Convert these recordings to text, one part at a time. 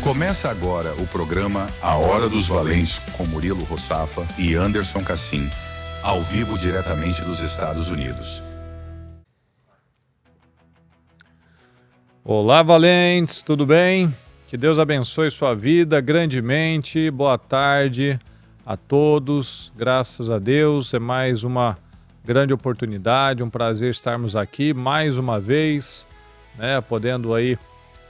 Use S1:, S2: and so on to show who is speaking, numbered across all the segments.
S1: Começa agora o programa A Hora dos Valentes com Murilo Rossafa e Anderson Cassim, ao vivo diretamente dos Estados Unidos.
S2: Olá, valentes, tudo bem? Que Deus abençoe sua vida grandemente. Boa tarde a todos. Graças a Deus, é mais uma grande oportunidade, um prazer estarmos aqui mais uma vez, né, podendo aí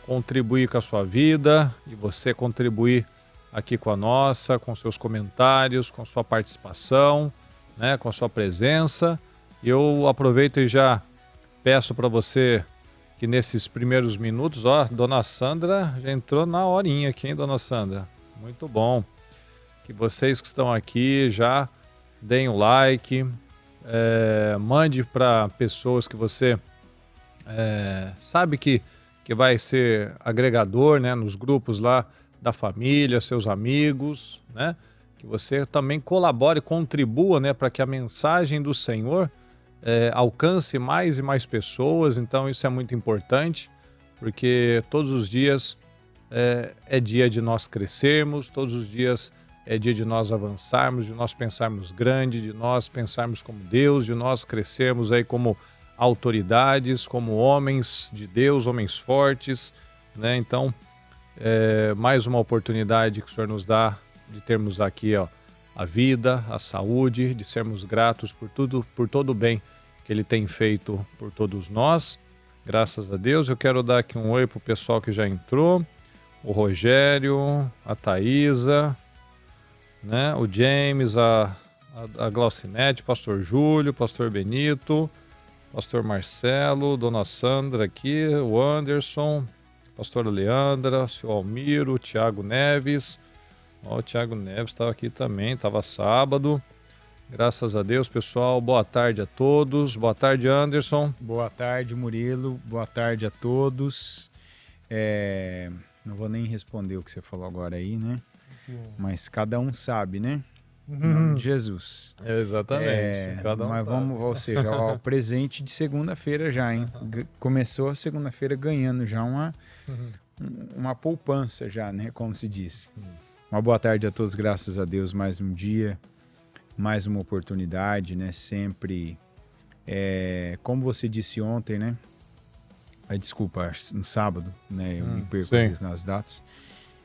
S2: contribuir com a sua vida e você contribuir aqui com a nossa, com seus comentários, com sua participação, né, com a sua presença. E eu aproveito e já peço para você que nesses primeiros minutos, Dona Sandra já entrou na horinha aqui, hein, Dona Sandra? Muito bom. Que vocês que estão aqui já deem o like, mande para pessoas que você sabe que vai ser agregador, né, nos grupos lá da família, seus amigos, né? Que você também colabore, contribua, né, para que a mensagem do Senhor alcance mais e mais pessoas. Então isso é muito importante, porque todos os dias é dia de nós crescermos, todos os dias é dia de nós avançarmos, de nós pensarmos grande, de nós pensarmos como Deus, de nós crescermos aí como autoridades, como homens de Deus, homens fortes, né? Então, mais uma oportunidade que o Senhor nos dá de termos aqui, a vida, a saúde, de sermos gratos por tudo, por todo o bem que Ele tem feito por todos nós. Graças a Deus. Eu quero dar aqui um oi para o pessoal que já entrou, o Rogério, a Thaisa, né? O James, a Glaucinete, Pastor Júlio, Pastor Benito, Pastor Marcelo, Dona Sandra aqui, o Anderson, Pastora Leandra, o Sr. Almiro, o Tiago Neves. O Tiago Neves estava aqui também, estava sábado. Graças a Deus, pessoal. Boa tarde a todos. Boa tarde, Anderson.
S3: Boa tarde, Murilo. Boa tarde a todos. Não vou nem responder o que você falou agora aí, né? Mas cada um sabe, né? Em nome de Jesus.
S2: Exatamente.
S3: Cada um sabe. Ou seja, o presente de segunda-feira já, hein? Começou a segunda-feira ganhando já uma poupança já, né? Como se diz. Uma boa tarde a todos, graças a Deus, mais um dia, mais uma oportunidade, né? Sempre, como você disse ontem, né? Desculpa, no sábado, né? Eu me perco às vezes nas datas.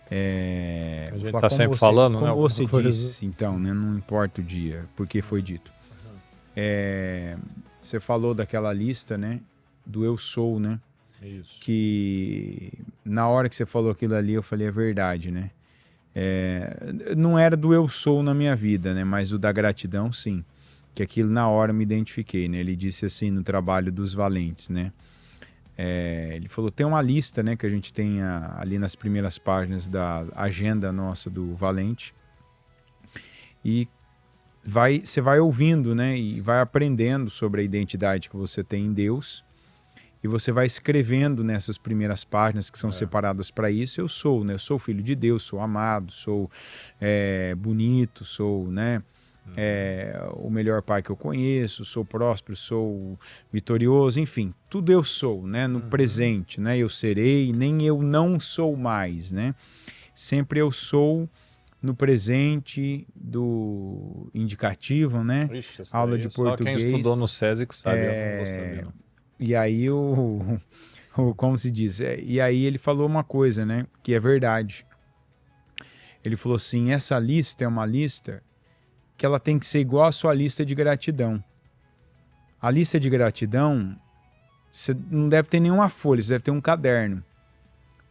S2: A gente está sempre falando,
S3: como
S2: né?
S3: Como você disse, então, né? Não importa o dia, porque foi dito. Você falou daquela lista, né? Do eu sou, né?
S2: Isso.
S3: Que na hora que você falou aquilo ali, eu falei, é verdade, né? Não era do eu sou na minha vida, né? Mas o da gratidão, sim. Que aquilo na hora eu me identifiquei, né? Ele disse assim no trabalho dos valentes, né? Ele falou, tem uma lista, né, que a gente tem ali nas primeiras páginas da agenda nossa do Valente, e você vai ouvindo, né, e vai aprendendo sobre a identidade que você tem em Deus, e você vai escrevendo nessas primeiras páginas que são separadas para isso. Eu sou, né, eu sou filho de Deus, sou amado, sou bonito, sou, né, o melhor pai que eu conheço, sou próspero, sou vitorioso, enfim, tudo eu sou, né, no presente, né, eu serei, nem eu não sou mais, né, sempre eu sou no presente do indicativo, né, aula de português.
S2: Só quem estudou no SESI que sabe, eu não vou saber, não.
S3: E aí como se diz, e aí ele falou uma coisa, né, que é verdade. Ele falou assim, essa lista é uma lista que ela tem que ser igual à sua lista de gratidão. A lista de gratidão, você não deve ter nenhuma folha, você deve ter um caderno.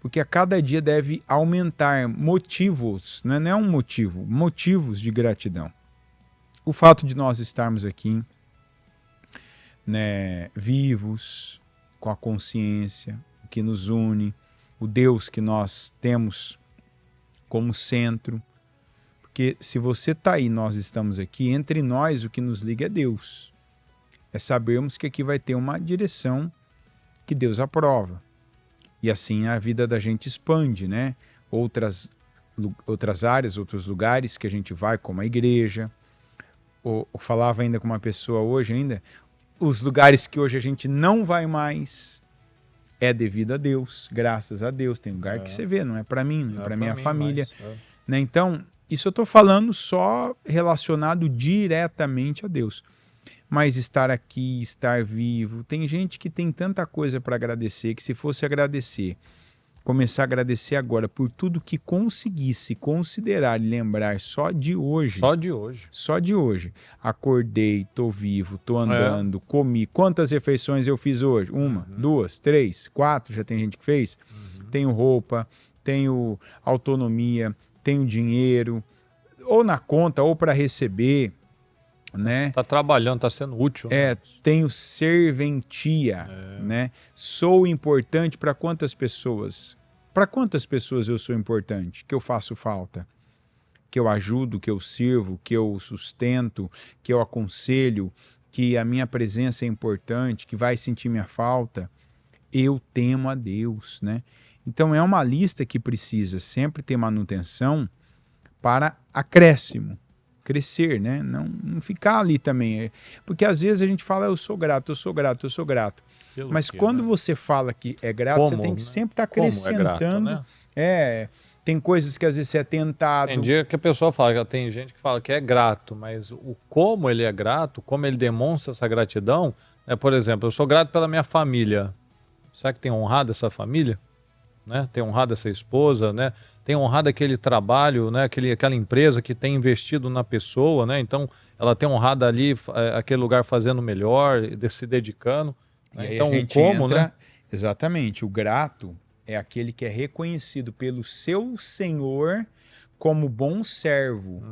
S3: Porque a cada dia deve aumentar motivos, não é um motivo, motivos de gratidão. O fato de nós estarmos aqui, né, vivos, com a consciência, o que nos une, o Deus que nós temos como centro. Porque se você está aí, nós estamos aqui, entre nós o que nos liga é Deus. É sabermos que aqui vai ter uma direção que Deus aprova. E assim a vida da gente expande, né? Outras áreas, outros lugares que a gente vai, como a igreja. Eu falava ainda com uma pessoa hoje, os lugares que hoje a gente não vai mais, é devido a Deus, graças a Deus. Tem lugar que você vê, não é para mim, não é para minha família. Né? Então, isso eu estou falando só relacionado diretamente a Deus. Mas estar aqui, estar vivo, tem gente que tem tanta coisa para agradecer, que se fosse agradecer, começar a agradecer agora por tudo que conseguisse considerar e lembrar só de hoje.
S2: Só de hoje.
S3: Só de hoje. Acordei, tô vivo, tô andando, comi. Quantas refeições eu fiz hoje? 1, 2, 3, 4, já tem gente que fez. Tenho roupa, tenho autonomia, tenho dinheiro, ou na conta, ou para receber, né?
S2: Tá trabalhando, tá sendo útil.
S3: Né? Tenho serventia, né? Sou importante para quantas pessoas? Para quantas pessoas eu sou importante? Que eu faço falta? Que eu ajudo, que eu sirvo, que eu sustento, que eu aconselho, que a minha presença é importante, que vai sentir minha falta? Eu temo a Deus, né? Então é uma lista que precisa sempre ter manutenção para acréscimo. Crescer, né? Não ficar ali também. Porque às vezes a gente fala, eu sou grato, eu sou grato, eu sou grato. Mas quando você fala que é grato, você tem que sempre estar acrescentando. Tem coisas que às vezes você é tentado.
S2: Tem dia que a pessoa fala, tem gente que fala que é grato, mas o como ele é grato, como ele demonstra essa gratidão, por exemplo, eu sou grato pela minha família. Será que tem honrado essa família? Né? Tem honrado essa esposa, né? Tem honrado aquele trabalho, né? Aquela empresa que tem investido na pessoa, né? Então ela tem honrado ali aquele lugar fazendo melhor, se dedicando. Né? Então o como, né?
S3: Exatamente, o grato é aquele que é reconhecido pelo seu Senhor como bom servo.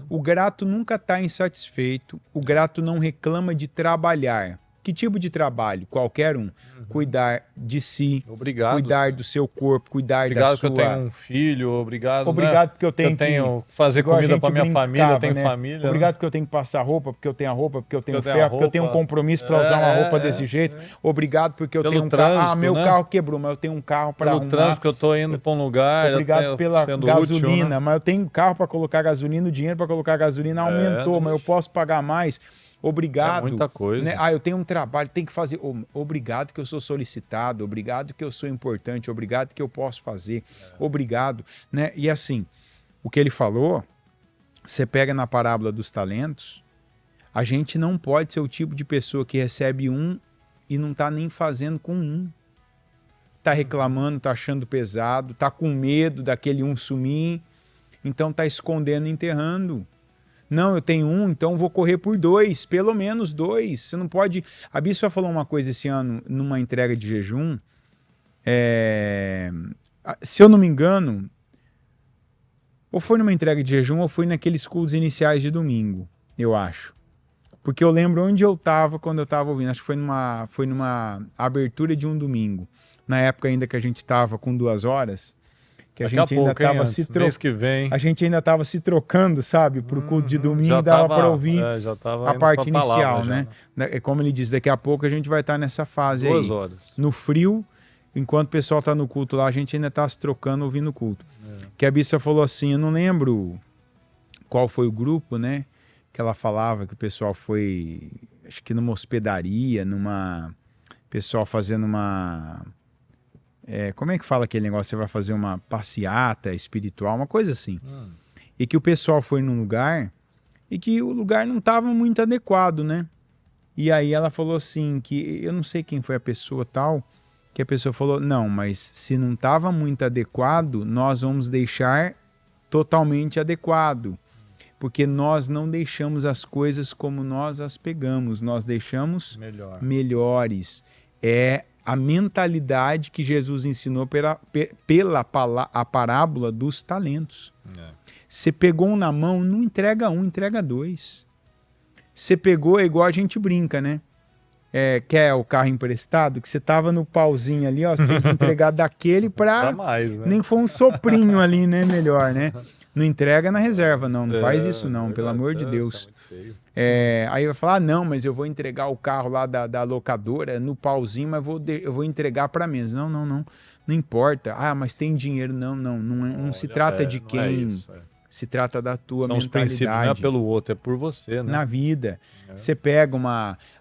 S3: O grato nunca está insatisfeito, o grato não reclama de trabalhar. Que tipo de trabalho? Qualquer um. Cuidar de si, cuidar do seu corpo, cuidar da sua...
S2: Obrigado que eu tenho um filho, obrigado
S3: né? Porque eu tenho
S2: que fazer comida para minha família, eu tenho família.
S3: Obrigado porque eu tenho que passar roupa, porque eu tenho a roupa, porque eu tenho fé, porque eu tenho um compromisso para usar uma roupa desse jeito. Obrigado porque eu tenho um carro. Meu carro quebrou, mas eu tenho um carro para arrumar.
S2: Pelo trânsito que eu estou indo para um lugar.
S3: Obrigado pela gasolina,
S2: útil, né?
S3: mas eu tenho carro para colocar gasolina, o dinheiro para colocar gasolina aumentou, mas eu posso pagar mais. Obrigado.
S2: É muita coisa.
S3: Né? Eu tenho um trabalho, tem que fazer. Obrigado que eu sou solicitado, obrigado que eu sou importante, obrigado que eu posso fazer, obrigado. Né? E assim, o que ele falou, você pega na parábola dos talentos, a gente não pode ser o tipo de pessoa que recebe um e não está nem fazendo com um. Está reclamando, está achando pesado, está com medo daquele um sumir, então está escondendo, enterrando. Não, eu tenho um, então vou correr por 2, pelo menos 2. Você não pode... A Bispa falou uma coisa esse ano, numa entrega de jejum. Se eu não me engano, ou foi numa entrega de jejum, ou foi naqueles cultos iniciais de domingo, eu acho. Porque eu lembro onde eu estava quando eu estava ouvindo. Acho que foi numa abertura de um domingo. Na época ainda que a gente estava com 2 horas. Que a gente ainda estava a gente ainda estava se trocando, sabe, para o culto de domingo, e dava para ouvir a parte inicial, né? Como ele diz, daqui a pouco a gente vai estar nessa fase
S2: 2 horas.
S3: No frio, enquanto o pessoal está no culto lá, a gente ainda está se trocando, ouvindo o culto. Que a Bissa falou assim, eu não lembro qual foi o grupo, né? Que ela falava que o pessoal foi, acho que numa hospedaria, pessoal fazendo uma... como é que fala aquele negócio? Você vai fazer uma passeata espiritual, uma coisa assim. E que o pessoal foi num lugar e que o lugar não estava muito adequado, né? E aí ela falou assim, que eu não sei quem foi a pessoa tal, que a pessoa falou, não, mas se não estava muito adequado, nós vamos deixar totalmente adequado. Porque nós não deixamos as coisas como nós as pegamos, nós deixamos melhores. A mentalidade que Jesus ensinou pela a parábola dos talentos. Você pegou um na mão, não entrega um, entrega 2. Você pegou, é igual a gente brinca, né? Quer o carro emprestado? Que você tava no pauzinho ali, ó, você tem que entregar daquele para...
S2: né?
S3: Nem for um soprinho ali, né? Melhor, né? Não entrega na reserva, não faz isso não, pelo amor de Deus. Aí eu vou falar, não, mas eu vou entregar o carro lá da locadora no pauzinho, mas eu vou entregar para menos. Não importa. Mas tem dinheiro. Não se trata de quem, se trata da tua mentalidade. Os princípios não
S2: é pelo outro, é por você, né?
S3: Na vida. Você pega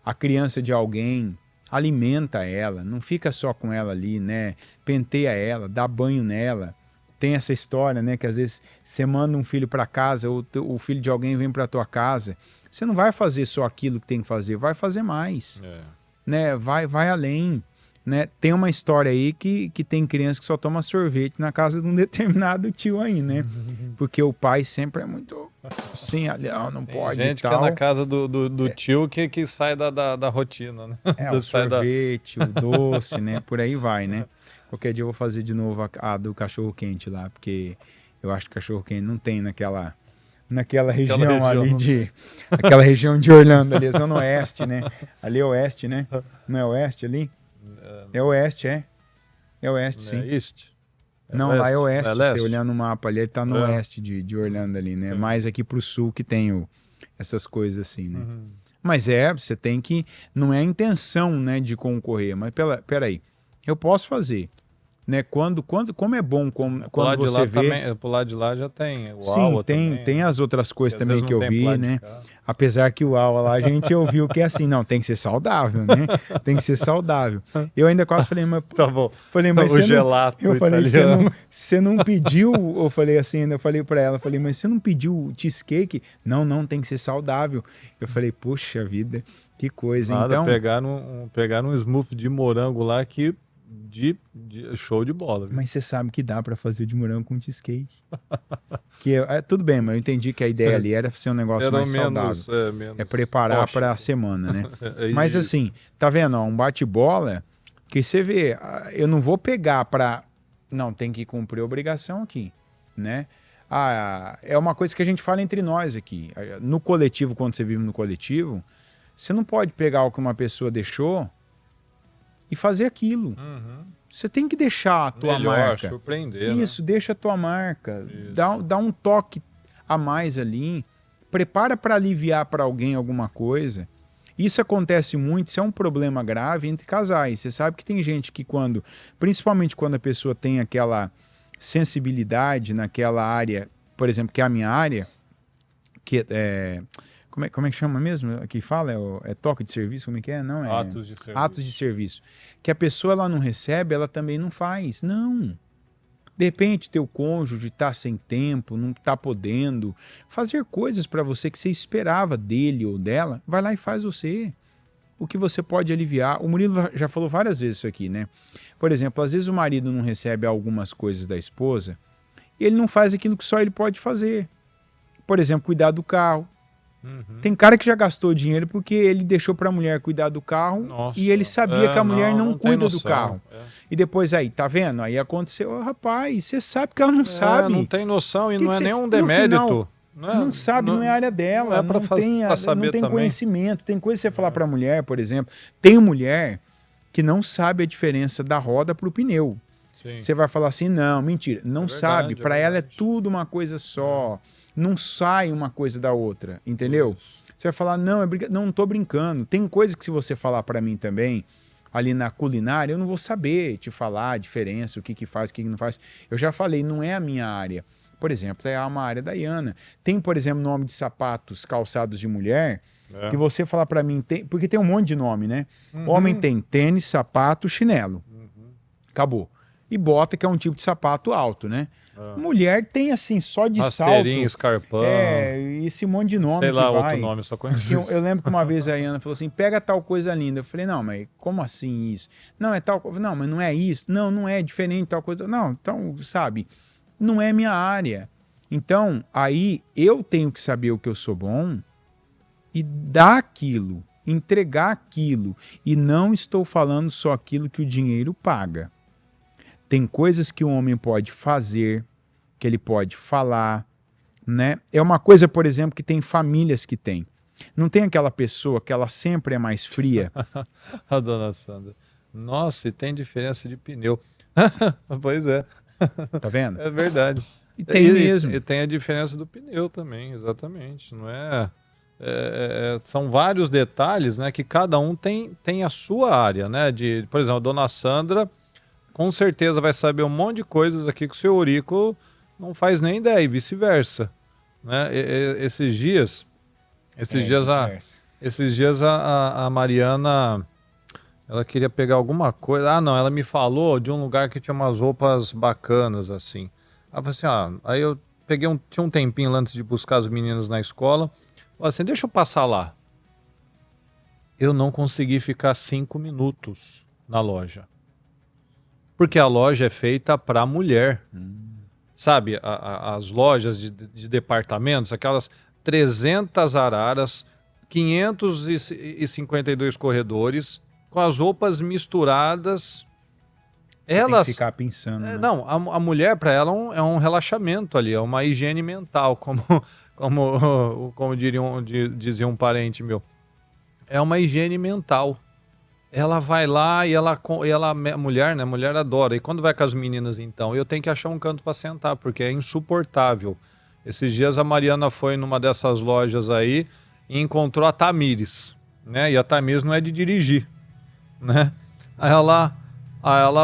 S3: a criança de alguém, alimenta ela, não fica só com ela ali, né? Penteia ela, dá banho nela. Tem essa história, né? Que às vezes você manda um filho para casa, ou o filho de alguém vem para tua casa. Você não vai fazer só aquilo que tem que fazer, vai fazer mais, né? Vai além, né? Tem uma história aí que tem criança que só toma sorvete na casa de um determinado tio aí, né? Porque o pai sempre é muito assim, não pode
S2: gente
S3: e tal.
S2: que é na casa do tio que sai da rotina, né?
S3: O sorvete, o doce, né? Por aí vai, né? Qualquer dia eu vou fazer de novo a do cachorro-quente lá, porque eu acho que cachorro-quente não tem naquela região ali aquela região de Orlando, ali, zona oeste, né? Ali é oeste, né? Não é oeste ali? É oeste, é? É oeste, sim.
S2: É este?
S3: Não,
S2: oeste?
S3: lá é oeste,
S2: Não é
S3: você olhando o mapa ali, ele tá no oeste de Orlando ali, né?
S2: Sim.
S3: Mais aqui pro sul que tem essas coisas assim, né?
S2: Uhum.
S3: Mas você tem que, não é a intenção, né, de concorrer, mas peraí, eu posso fazer, né? Como é bom quando você vê...
S2: Também, pro lado de lá já tem o
S3: Sim,
S2: AUA
S3: tem,
S2: também,
S3: tem as outras coisas também que eu vi, né?
S2: cá.
S3: Apesar que o AUA lá a gente ouviu que é assim, não, tem que ser saudável, né? Tem que ser saudável. Eu ainda quase falei, mas...
S2: Tá bom.
S3: Falei, mas
S2: o gelato
S3: eu falei,
S2: italiano.
S3: você não pediu... Eu falei assim, eu falei pra ela, falei, mas você não pediu cheesecake? Não, tem que ser saudável. Eu falei, puxa vida, que coisa.
S2: Nada,
S3: Então...
S2: pegar um smoothie de morango lá que... De show de bola. Viu?
S3: Mas você sabe que dá pra fazer o de morango com cheesecake. Tudo bem, mas eu entendi que a ideia ali era ser um negócio mais saudável. É preparar para a semana, né? Mas assim, tá vendo? Um bate-bola que você vê, eu não vou pegar pra... Não, tem que cumprir a obrigação aqui, né? É uma coisa que a gente fala entre nós aqui. No coletivo, quando você vive no coletivo, você não pode pegar o que uma pessoa deixou e fazer aquilo. Você tem que deixar a tua marca.
S2: Surpreender,
S3: isso, né? Deixa a tua marca. Dá um toque a mais ali. Prepara para aliviar para alguém alguma coisa. Isso acontece muito, isso é um problema grave entre casais. Você sabe que tem gente que principalmente quando a pessoa tem aquela sensibilidade naquela área, por exemplo, que é a minha área, que como é que chama mesmo? Aqui fala? É toque de serviço? Como é que é? Não,
S2: atos de serviço.
S3: Atos de serviço. Que a pessoa ela não recebe, ela também não faz. Não. De repente, teu cônjuge está sem tempo, não está podendo fazer coisas para você que você esperava dele ou dela, vai lá e faz você. O que você pode aliviar. O Murilo já falou várias vezes isso aqui, né? Por exemplo, às vezes o marido não recebe algumas coisas da esposa e ele não faz aquilo que só ele pode fazer. Por exemplo, cuidar do carro. Tem cara que já gastou dinheiro porque ele deixou para a mulher cuidar do carro e ele sabia que a mulher não cuida do carro. E depois aí, tá vendo? Aí aconteceu, rapaz, você sabe que ela não sabe.
S2: Não tem noção e não é nenhum demérito.
S3: Não sabe, não é área dela. Não tem conhecimento. Tem coisa que você falar para a mulher, por exemplo. Tem mulher que não sabe a diferença da roda para o pneu. Sim. Você vai falar assim, não, mentira. Não sabe. Para ela é tudo uma coisa só. Não sai uma coisa da outra, entendeu? Você vai falar, não tô brincando. Tem coisa que se você falar para mim também, ali na culinária, eu não vou saber te falar a diferença, o que faz, o que não faz. Eu já falei, não é a minha área. Por exemplo, é uma área da Iana. Tem, por exemplo, nome de sapatos, calçados de mulher, que você falar para mim, porque tem um monte de nome, né? Homem tem tênis, sapato, chinelo. Acabou. E bota, que é um tipo de sapato alto, né? Mulher tem assim, só de
S2: rasteirinho,
S3: salto.
S2: escarpão.
S3: Esse monte de nome.
S2: Sei lá, outro nome, só conheço.
S3: Eu lembro que uma vez a Ana falou assim, pega tal coisa linda. Eu falei, não, mas como assim isso? Não, é tal coisa. Não, mas não é isso. Não é diferente tal coisa. Não, então, sabe, não é minha área. Então, aí eu tenho que saber o que eu sou bom e dar aquilo, entregar aquilo. E não estou falando só aquilo que o dinheiro paga. Tem coisas que o homem pode fazer, que ele pode falar, né? É uma coisa, por exemplo, que tem famílias que tem. Não tem aquela pessoa que ela sempre é mais fria?
S2: A dona Sandra. Nossa, e tem diferença de pneu. Pois é.
S3: Tá vendo?
S2: É verdade.
S3: E tem mesmo.
S2: E tem a diferença do pneu também, exatamente. Não são vários detalhes, né? Que cada um tem a sua área, né? Por exemplo, a dona Sandra com certeza vai saber um monte de coisas aqui que o seu Eurico não faz nem ideia, e vice-versa. Né? Esses dias a Mariana Ela queria pegar alguma coisa. Ah, não, ela me falou de um lugar que tinha umas roupas bacanas, assim. Ela falou assim, aí eu peguei tinha um tempinho lá antes de buscar as meninas na escola. Falei assim, deixa eu passar lá. Eu não consegui ficar 5 minutos na loja. Porque a loja é feita para mulher. Sabe, as lojas de departamentos, aquelas 300 araras, 552 corredores, com as roupas misturadas.
S3: Tem que ficar pensando, né?
S2: Não, a mulher, para ela, é um relaxamento ali, é uma higiene mental, como dizia um parente meu. É uma higiene mental. Ela vai lá e ela mulher, né? Mulher adora. E quando vai com as meninas, então, eu tenho que achar um canto para sentar, porque é insuportável. Esses dias a Mariana foi numa dessas lojas aí e encontrou a Tamires, né? E a Tamires não é de dirigir, né? Aí ela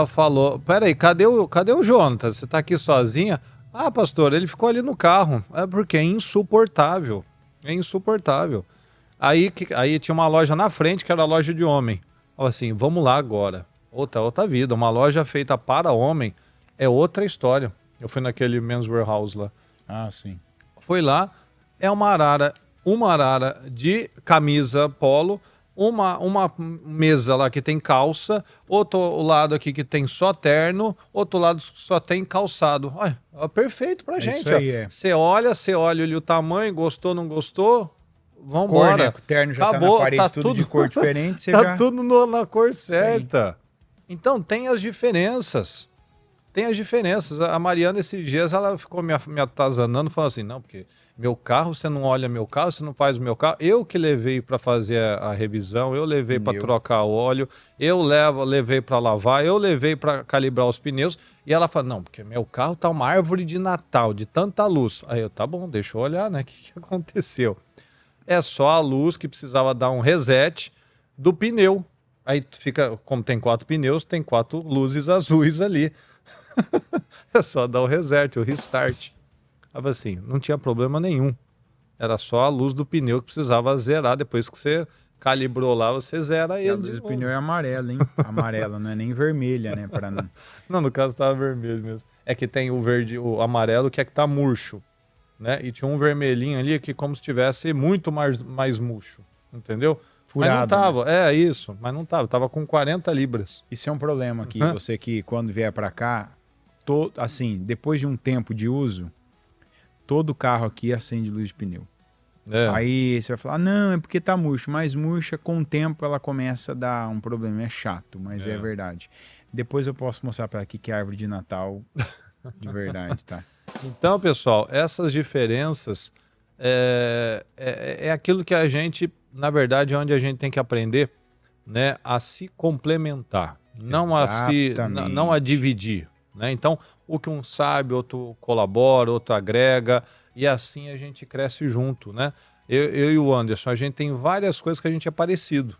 S2: falou, peraí, cadê o Jonas? Você tá aqui sozinha? Ah, pastor, ele ficou ali no carro. É porque é insuportável. É insuportável. Aí tinha uma loja na frente que era a loja de homem. Falei assim, vamos lá agora. Outra vida. Uma loja feita para homem é outra história. Eu fui naquele Men's Warehouse lá.
S3: Ah, sim.
S2: Foi lá, é uma arara de camisa polo, uma mesa lá que tem calça, outro lado aqui que tem só terno, outro lado só tem calçado. Olha, perfeito pra gente.
S3: Isso aí,
S2: Você olha ali o tamanho, gostou, não gostou? Vambora.
S3: Cor, né? O terno já
S2: acabou,
S3: tá na parede, tudo de cor diferente. Você
S2: tá
S3: já...
S2: tudo na cor certa. Então tem as diferenças. Tem as diferenças. A Mariana, esses dias, ela ficou me atazanando, falando assim, não, porque meu carro, você não olha meu carro, você não faz o meu carro. Eu que levei para fazer a revisão, eu levei para trocar o óleo, levei para lavar, eu levei para calibrar os pneus. E ela fala, não, porque meu carro tá uma árvore de Natal, de tanta luz. Aí eu, tá bom, deixa eu olhar, né? O que aconteceu? É só a luz que precisava dar um reset do pneu. Aí fica, como tem 4 pneus, tem 4 luzes azuis ali. É só dar o reset, o restart. Tava assim, não tinha problema nenhum. Era só a luz do pneu que precisava zerar. Depois que você calibrou lá, você zera ele.
S3: A luz do pneu é amarela, hein? Amarela, não é nem vermelha, né?
S2: Não, no caso tava vermelho mesmo. É que tem o verde, o amarelo, que é que tá murcho. Né? E tinha um vermelhinho ali que como se tivesse muito mais murcho, entendeu?
S3: Furado,
S2: mas não tava,
S3: né?
S2: Isso, mas não tava com 40 libras.
S3: Isso é um problema aqui, você que quando vier pra cá, assim, depois de um tempo de uso, todo carro aqui acende luz de pneu. Aí você vai falar, não, é porque tá murcho, mas murcha com o tempo ela começa a dar um problema, é chato, mas é verdade. Depois eu posso mostrar pra aqui que é árvore de Natal de verdade, tá?
S2: Então, pessoal, essas diferenças é aquilo que a gente, na verdade, é onde a gente tem que aprender, né, a se complementar, não a dividir, né? Então, o que um sabe, outro colabora, outro agrega, e assim a gente cresce junto, né? Eu e o Anderson, a gente tem várias coisas que a gente é parecido.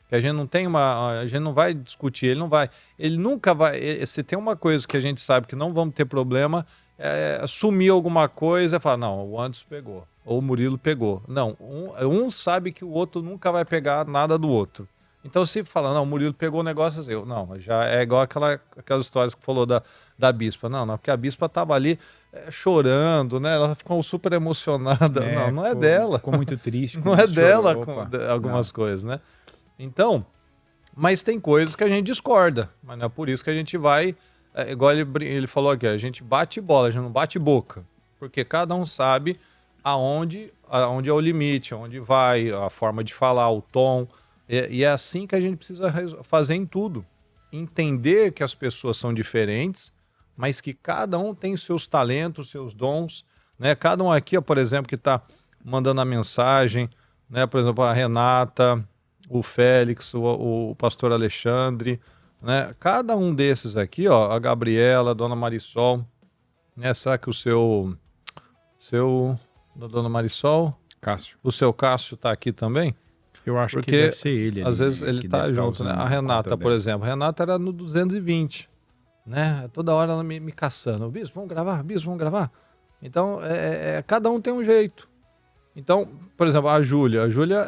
S2: Que a gente não tem a gente não vai discutir, ele nunca vai, se tem uma coisa que a gente sabe que não vamos ter problema, sumir alguma coisa e falar, não, o Anderson pegou, ou o Murilo pegou. Não, um sabe que o outro nunca vai pegar nada do outro. Então se fala, não, o Murilo pegou o negócio, não, já é igual aquelas histórias que falou da bispa. Não, porque a bispa tava ali chorando, né? Ela ficou super emocionada. Não é dela.
S3: Ficou muito triste.
S2: Não é dela algumas coisas, né? Então, mas tem coisas que a gente discorda, mas não é por isso que a gente vai, igual ele falou aqui, a gente bate bola, a gente não bate boca, porque cada um sabe aonde é o limite, aonde vai, a forma de falar, o tom, e é assim que a gente precisa fazer em tudo, entender que as pessoas são diferentes, mas que cada um tem seus talentos, seus dons, né? Cada um aqui, por exemplo, que está mandando a mensagem, né? Por exemplo, a Renata, o Félix, o pastor Alexandre, né? Cada um desses aqui, a Gabriela, a dona Marisol, né? Será que da dona Marisol?
S3: Cássio.
S2: O seu Cássio tá aqui também?
S3: Eu acho que deve ser ele.
S2: Às vezes ele tá junto, né? A Renata, por exemplo. A Renata era no 220, né? Toda hora ela me caçando. Bispo, vamos gravar? Bispo, vamos gravar? Então, cada um tem um jeito. Então, por exemplo, a Júlia,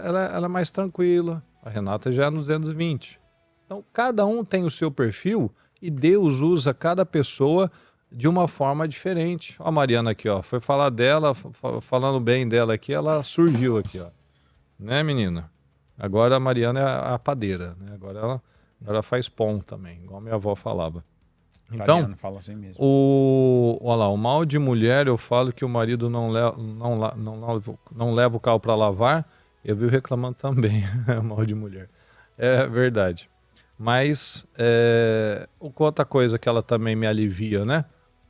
S2: ela é mais tranquila. A Renata já é no 220. Então, cada um tem o seu perfil e Deus usa cada pessoa de uma forma diferente. Ó, a Mariana aqui, ó, foi falar dela, falando bem dela aqui, ela surgiu aqui, ó. Né, menina? Agora a Mariana é a padeira, né? Agora ela faz pão também, igual minha avó falava. Então,
S3: fala assim mesmo.
S2: olha lá, o mal de mulher, eu falo que o marido não leva o carro para lavar, eu vi reclamando também, mal de mulher. É verdade. Mas outra coisa que ela também me alivia, né?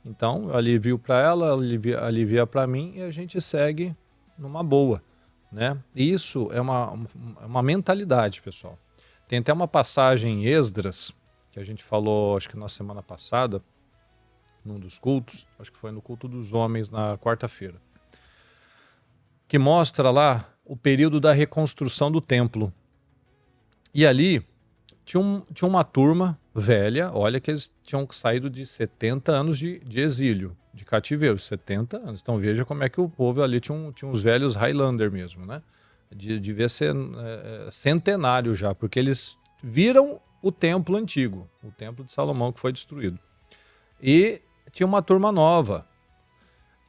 S2: Então, eu alivio para ela, alivia para mim e a gente segue numa boa, né? Isso é uma mentalidade, pessoal. Tem até uma passagem em Esdras, que a gente falou, acho que na semana passada, num dos cultos, acho que foi no culto dos homens na quarta-feira, que mostra lá o período da reconstrução do templo. E ali tinha uma turma velha, olha que eles tinham saído de 70 anos de exílio, de cativeiro, 70 anos. Então veja como é que o povo ali tinha uns velhos Highlander mesmo, né? Devia ser centenário já, porque eles viram o templo antigo, o templo de Salomão que foi destruído. E tinha uma turma nova.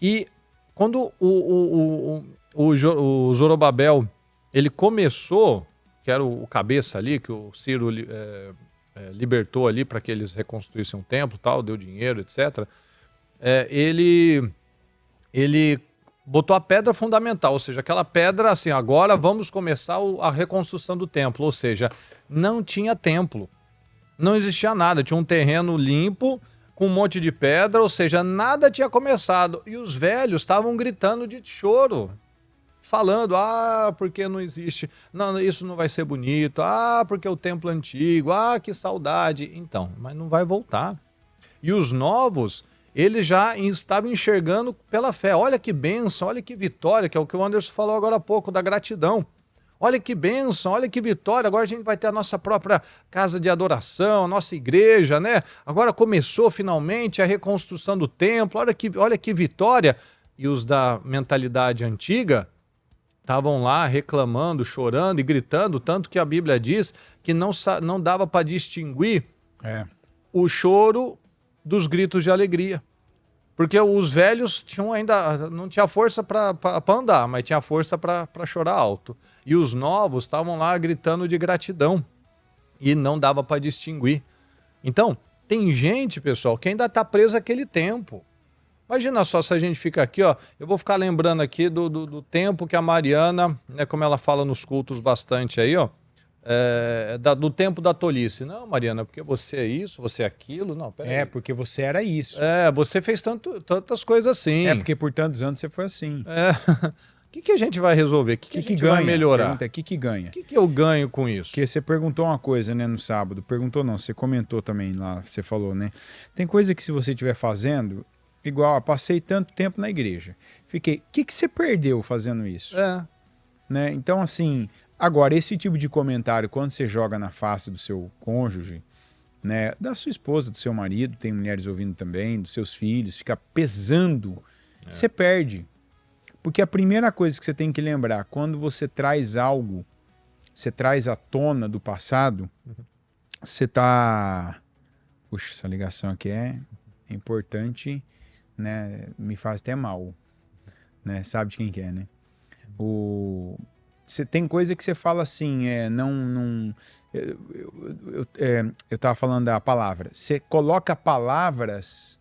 S2: E quando o Zorobabel, ele começou, que era o cabeça ali, que o Ciro libertou ali para que eles reconstruíssem um templo, tal, deu dinheiro, etc. Ele botou a pedra fundamental, ou seja, aquela pedra assim, agora vamos começar a reconstrução do templo, ou seja, não tinha templo, não existia nada, tinha um terreno limpo, com um monte de pedra, ou seja, nada tinha começado, e os velhos estavam gritando de choro, falando, porque não existe, não, isso não vai ser bonito, porque o templo é antigo, que saudade, então, mas não vai voltar. E os novos, eles já estavam enxergando pela fé. Olha que bênção, olha que vitória, que é o que o Anderson falou agora há pouco, da gratidão. Olha que bênção, olha que vitória, agora a gente vai ter a nossa própria casa de adoração, a nossa igreja, né? Agora começou finalmente a reconstrução do templo, olha que vitória. E os da mentalidade antiga estavam lá reclamando, chorando e gritando, tanto que a Bíblia diz que não dava para distinguir o choro dos gritos de alegria. Porque os velhos não tinha força para andar, mas tinha força para chorar alto. E os novos estavam lá gritando de gratidão. E não dava para distinguir. Então, tem gente, pessoal, que ainda está presa àquele tempo. Imagina só se a gente fica aqui, ó. Eu vou ficar lembrando aqui do tempo que a Mariana, né, como ela fala nos cultos bastante aí, ó. Do tempo da tolice. Não, Mariana, porque você é isso, você é aquilo. Não, peraí.
S3: Porque você era isso.
S2: Você fez tantas coisas assim.
S3: Porque por tantos anos você foi assim.
S2: O que a gente vai resolver? O que a gente vai melhorar?
S3: O que ganha?
S2: O que eu ganho com isso?
S3: Porque você perguntou uma coisa, né, no sábado. Perguntou não, você comentou também lá, você falou, né? Tem coisa que se você estiver fazendo, igual, passei tanto tempo na igreja. Fiquei, o que você perdeu fazendo isso? Né? Então, assim... Agora, esse tipo de comentário, quando você joga na face do seu cônjuge, né, da sua esposa, do seu marido, tem mulheres ouvindo também, dos seus filhos, fica pesando, você perde. Porque a primeira coisa que você tem que lembrar, quando você traz algo, você traz à tona do passado, você tá... Puxa, essa ligação aqui é importante, né, me faz até mal, né, sabe de quem que é, né? Você tem coisa que você fala assim, eu tava falando da palavra. Você coloca palavras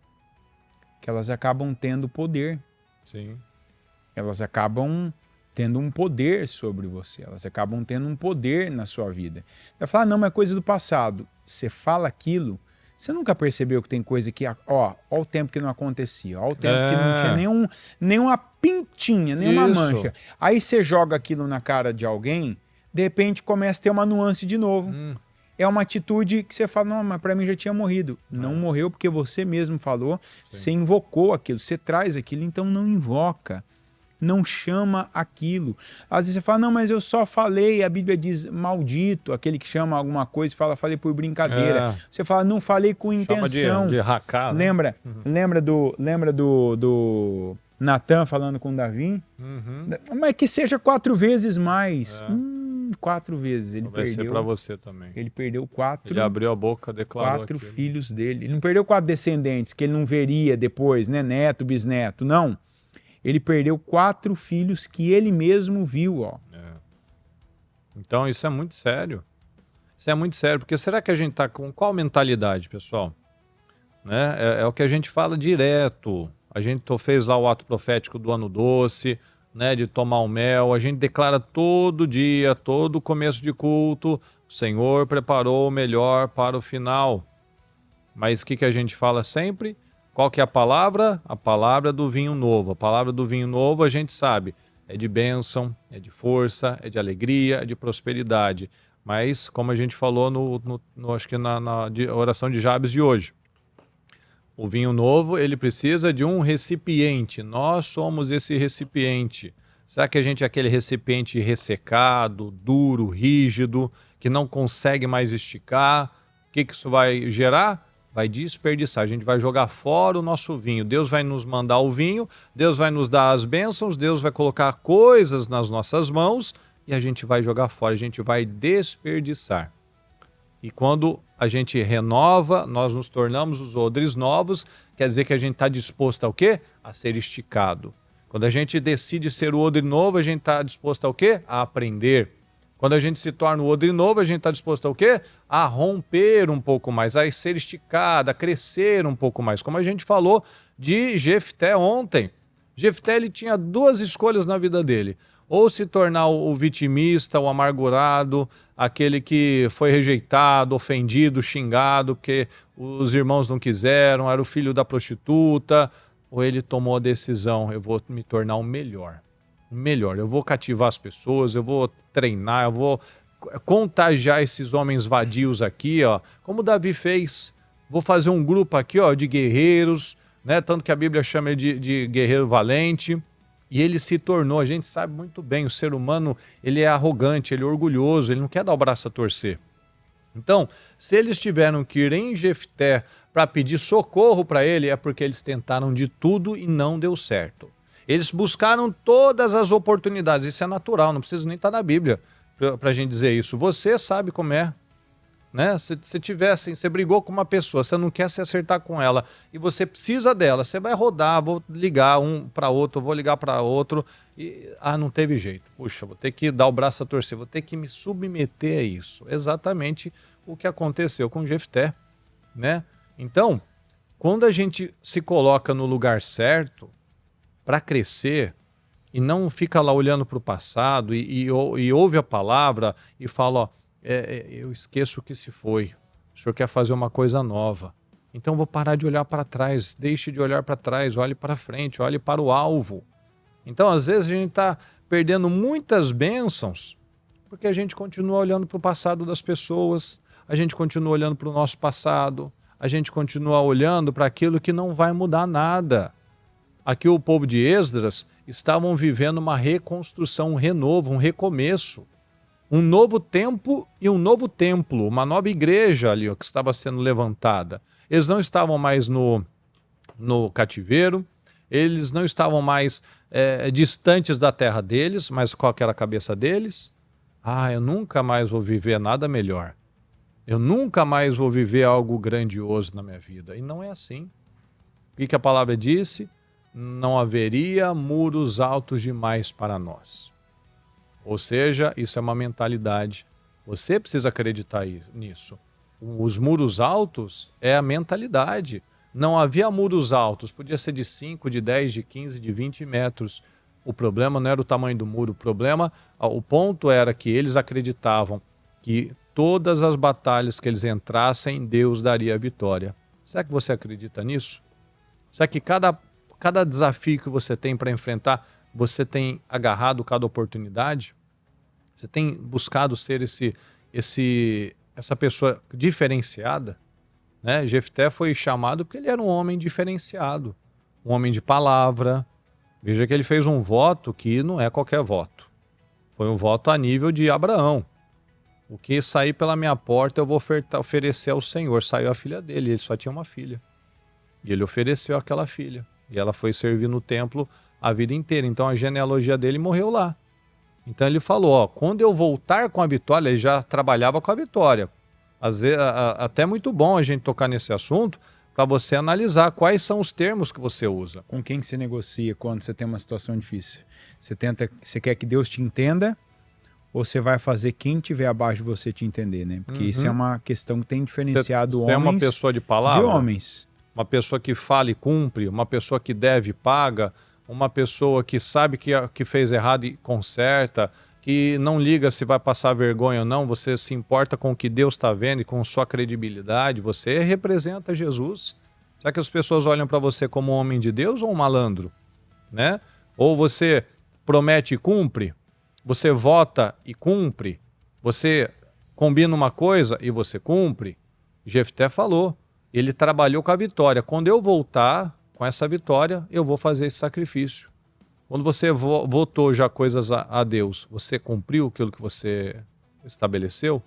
S3: que elas acabam tendo poder.
S2: Sim.
S3: Elas acabam tendo um poder sobre você. Elas acabam tendo um poder na sua vida. Vai falar, não, mas é coisa do passado. Você fala aquilo, você nunca percebeu que tem coisa que, ó o tempo que não acontecia, ó o tempo que não tinha nenhuma pintinha, nenhuma mancha. Aí você joga aquilo na cara de alguém, de repente começa a ter uma nuance de novo. É uma atitude que você fala, não, mas pra mim já tinha morrido. Não morreu porque você mesmo falou, você invocou aquilo, você traz aquilo, então não invoca. Não chama aquilo. Às vezes você fala, não, mas eu só falei, a Bíblia diz maldito, aquele que chama alguma coisa e fala, falei por brincadeira. Você fala, não falei com intenção.
S2: Chama de hackar, né?
S3: Lembra do Natan falando com Davi? Mas que seja 4 vezes mais. 4 vezes. Ele
S2: Vai ser
S3: perdeu.
S2: para você também.
S3: Ele perdeu 4.
S2: Ele abriu a boca, declarou
S3: 4
S2: aquilo.
S3: filhos dele. Ele não perdeu 4 descendentes que ele não veria depois, né? Neto, bisneto. Não. Ele perdeu 4 filhos que ele mesmo viu, ó.
S2: Então isso é muito sério. Isso é muito sério, porque será que a gente está com qual mentalidade, pessoal? Né? É o que a gente fala direto. A gente fez lá o ato profético do ano doce, né, de tomar o mel. A gente declara todo dia, todo começo de culto, o Senhor preparou o melhor para o final. Mas o que a gente fala sempre? Qual que é a palavra? A palavra do vinho novo. A palavra do vinho novo a gente sabe, é de bênção, é de força, é de alegria, é de prosperidade. Mas, como a gente falou acho que na oração de Jabes de hoje, o vinho novo, ele precisa de um recipiente. Nós somos esse recipiente. Será que a gente é aquele recipiente ressecado, duro, rígido, que não consegue mais esticar? O que isso vai gerar? Vai desperdiçar. A gente vai jogar fora o nosso vinho. Deus vai nos mandar o vinho, Deus vai nos dar as bênçãos, Deus vai colocar coisas nas nossas mãos e a gente vai jogar fora, a gente vai desperdiçar. E quando a gente renova, nós nos tornamos os odres novos, quer dizer que a gente está disposto ao quê? A ser esticado. Quando a gente decide ser o odre novo, a gente está disposto ao quê? A aprender. Quando a gente se torna o odre novo, a gente está disposto ao quê? A romper um pouco mais, a ser esticado, a crescer um pouco mais. Como a gente falou de Jefté ontem. Jefté, ele tinha 2 escolhas na vida dele. Ou se tornar o vitimista, o amargurado, aquele que foi rejeitado, ofendido, xingado, porque os irmãos não quiseram, era o filho da prostituta, ou ele tomou a decisão, eu vou me tornar o melhor, eu vou cativar as pessoas, eu vou treinar, eu vou contagiar esses homens vadios aqui, ó, como Davi fez, vou fazer um grupo aqui, ó, de guerreiros, né, tanto que a Bíblia chama ele de guerreiro valente. E ele se tornou, a gente sabe muito bem, o ser humano, ele é arrogante, ele é orgulhoso, ele não quer dar o braço a torcer. Então, se eles tiveram que ir em Jefté para pedir socorro para ele, é porque eles tentaram de tudo e não deu certo. Eles buscaram todas as oportunidades, isso é natural, não precisa nem estar na Bíblia para a gente dizer isso. Você sabe como é. Né? Se você brigou com uma pessoa, você não quer se acertar com ela e você precisa dela, você vai rodar, vou ligar um para outro, vou ligar para outro e não teve jeito. Puxa, vou ter que dar o braço a torcer, vou ter que me submeter a isso. Exatamente o que aconteceu com Jefté, né? Então, quando a gente se coloca no lugar certo para crescer e não fica lá olhando para o passado e ouve a palavra e fala, ó, eu esqueço o que se foi. O senhor quer fazer uma coisa nova. Então vou parar de olhar para trás. Deixe de olhar para trás, olhe para frente, olhe para o alvo. Então, às vezes, a gente está perdendo muitas bênçãos porque a gente continua olhando para o passado das pessoas, a gente continua olhando para o nosso passado, a gente continua olhando para aquilo que não vai mudar nada. Aqui o povo de Esdras estavam vivendo uma reconstrução, um renovo, um recomeço. Um novo tempo e um novo templo, uma nova igreja ali, ó, que estava sendo levantada. Eles não estavam mais no cativeiro, eles não estavam mais distantes da terra deles, mas qual que era a cabeça deles? Eu nunca mais vou viver nada melhor. Eu nunca mais vou viver algo grandioso na minha vida. E não é assim. O que a palavra disse? Não haveria muros altos demais para nós. Ou seja, isso é uma mentalidade. Você precisa acreditar nisso. Os muros altos é a mentalidade. Não havia muros altos. Podia ser de 5, de 10, de 15, de 20 metros. O problema não era o tamanho do muro. O ponto era que eles acreditavam que todas as batalhas que eles entrassem, Deus daria a vitória. Será que você acredita nisso? Será que cada desafio que você tem para enfrentar, você tem agarrado cada oportunidade? Você tem buscado ser essa pessoa diferenciada? Né? Jefté foi chamado porque ele era um homem diferenciado, um homem de palavra. Veja que ele fez um voto que não é qualquer voto. Foi um voto a nível de Abraão. O que sair pela minha porta eu vou oferecer ao Senhor. Saiu a filha dele, ele só tinha uma filha. E ele ofereceu aquela filha. E ela foi servir no templo a vida inteira. Então a genealogia dele morreu lá. Então ele falou, ó, quando eu voltar com a vitória, ele já trabalhava com a vitória. Às vezes, até muito bom a gente tocar nesse assunto para você analisar quais são os termos que você usa.
S3: Com quem que você negocia quando você tem uma situação difícil? Você quer que Deus te entenda ou você vai fazer quem estiver abaixo de você te entender, né? Porque isso é uma questão que tem diferenciado
S2: Você
S3: homens
S2: é uma pessoa de palavra?
S3: De homens.
S2: Uma pessoa que fala e cumpre, uma pessoa que deve e paga, uma pessoa que sabe que fez errado e conserta, que não liga se vai passar vergonha ou não, você se importa com o que Deus está vendo e com sua credibilidade, você representa Jesus. Será que as pessoas olham para você como um homem de Deus ou um malandro? Né? Ou você promete e cumpre, você vota e cumpre, você combina uma coisa e você cumpre? Jefté falou, ele trabalhou com a vitória. Quando eu voltar com essa vitória, eu vou fazer esse sacrifício. Quando você votou já coisas a Deus, você cumpriu aquilo que você estabeleceu?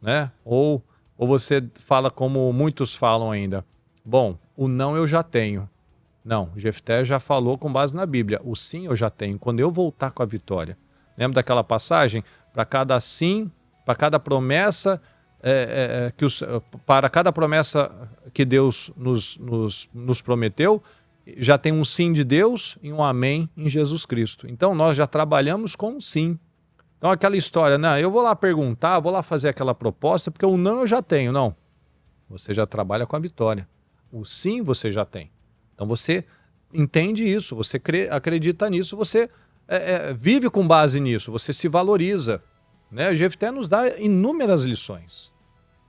S2: Né? Ou você fala como muitos falam ainda, bom, o não eu já tenho. Não, Jefté já falou com base na Bíblia, o sim eu já tenho, quando eu voltar com a vitória. Lembra daquela passagem? Para cada sim, para cada promessa, para cada promessa que Deus nos prometeu, já tem um sim de Deus e um amém em Jesus Cristo. Então nós já trabalhamos com um sim. Então aquela história, não, eu vou lá perguntar, vou lá fazer aquela proposta, porque o não eu já tenho. Não, você já trabalha com a vitória. O sim você já tem. Então você entende isso, você acredita nisso, você vive com base nisso, você se valoriza. Né? O Jefté nos dá inúmeras lições.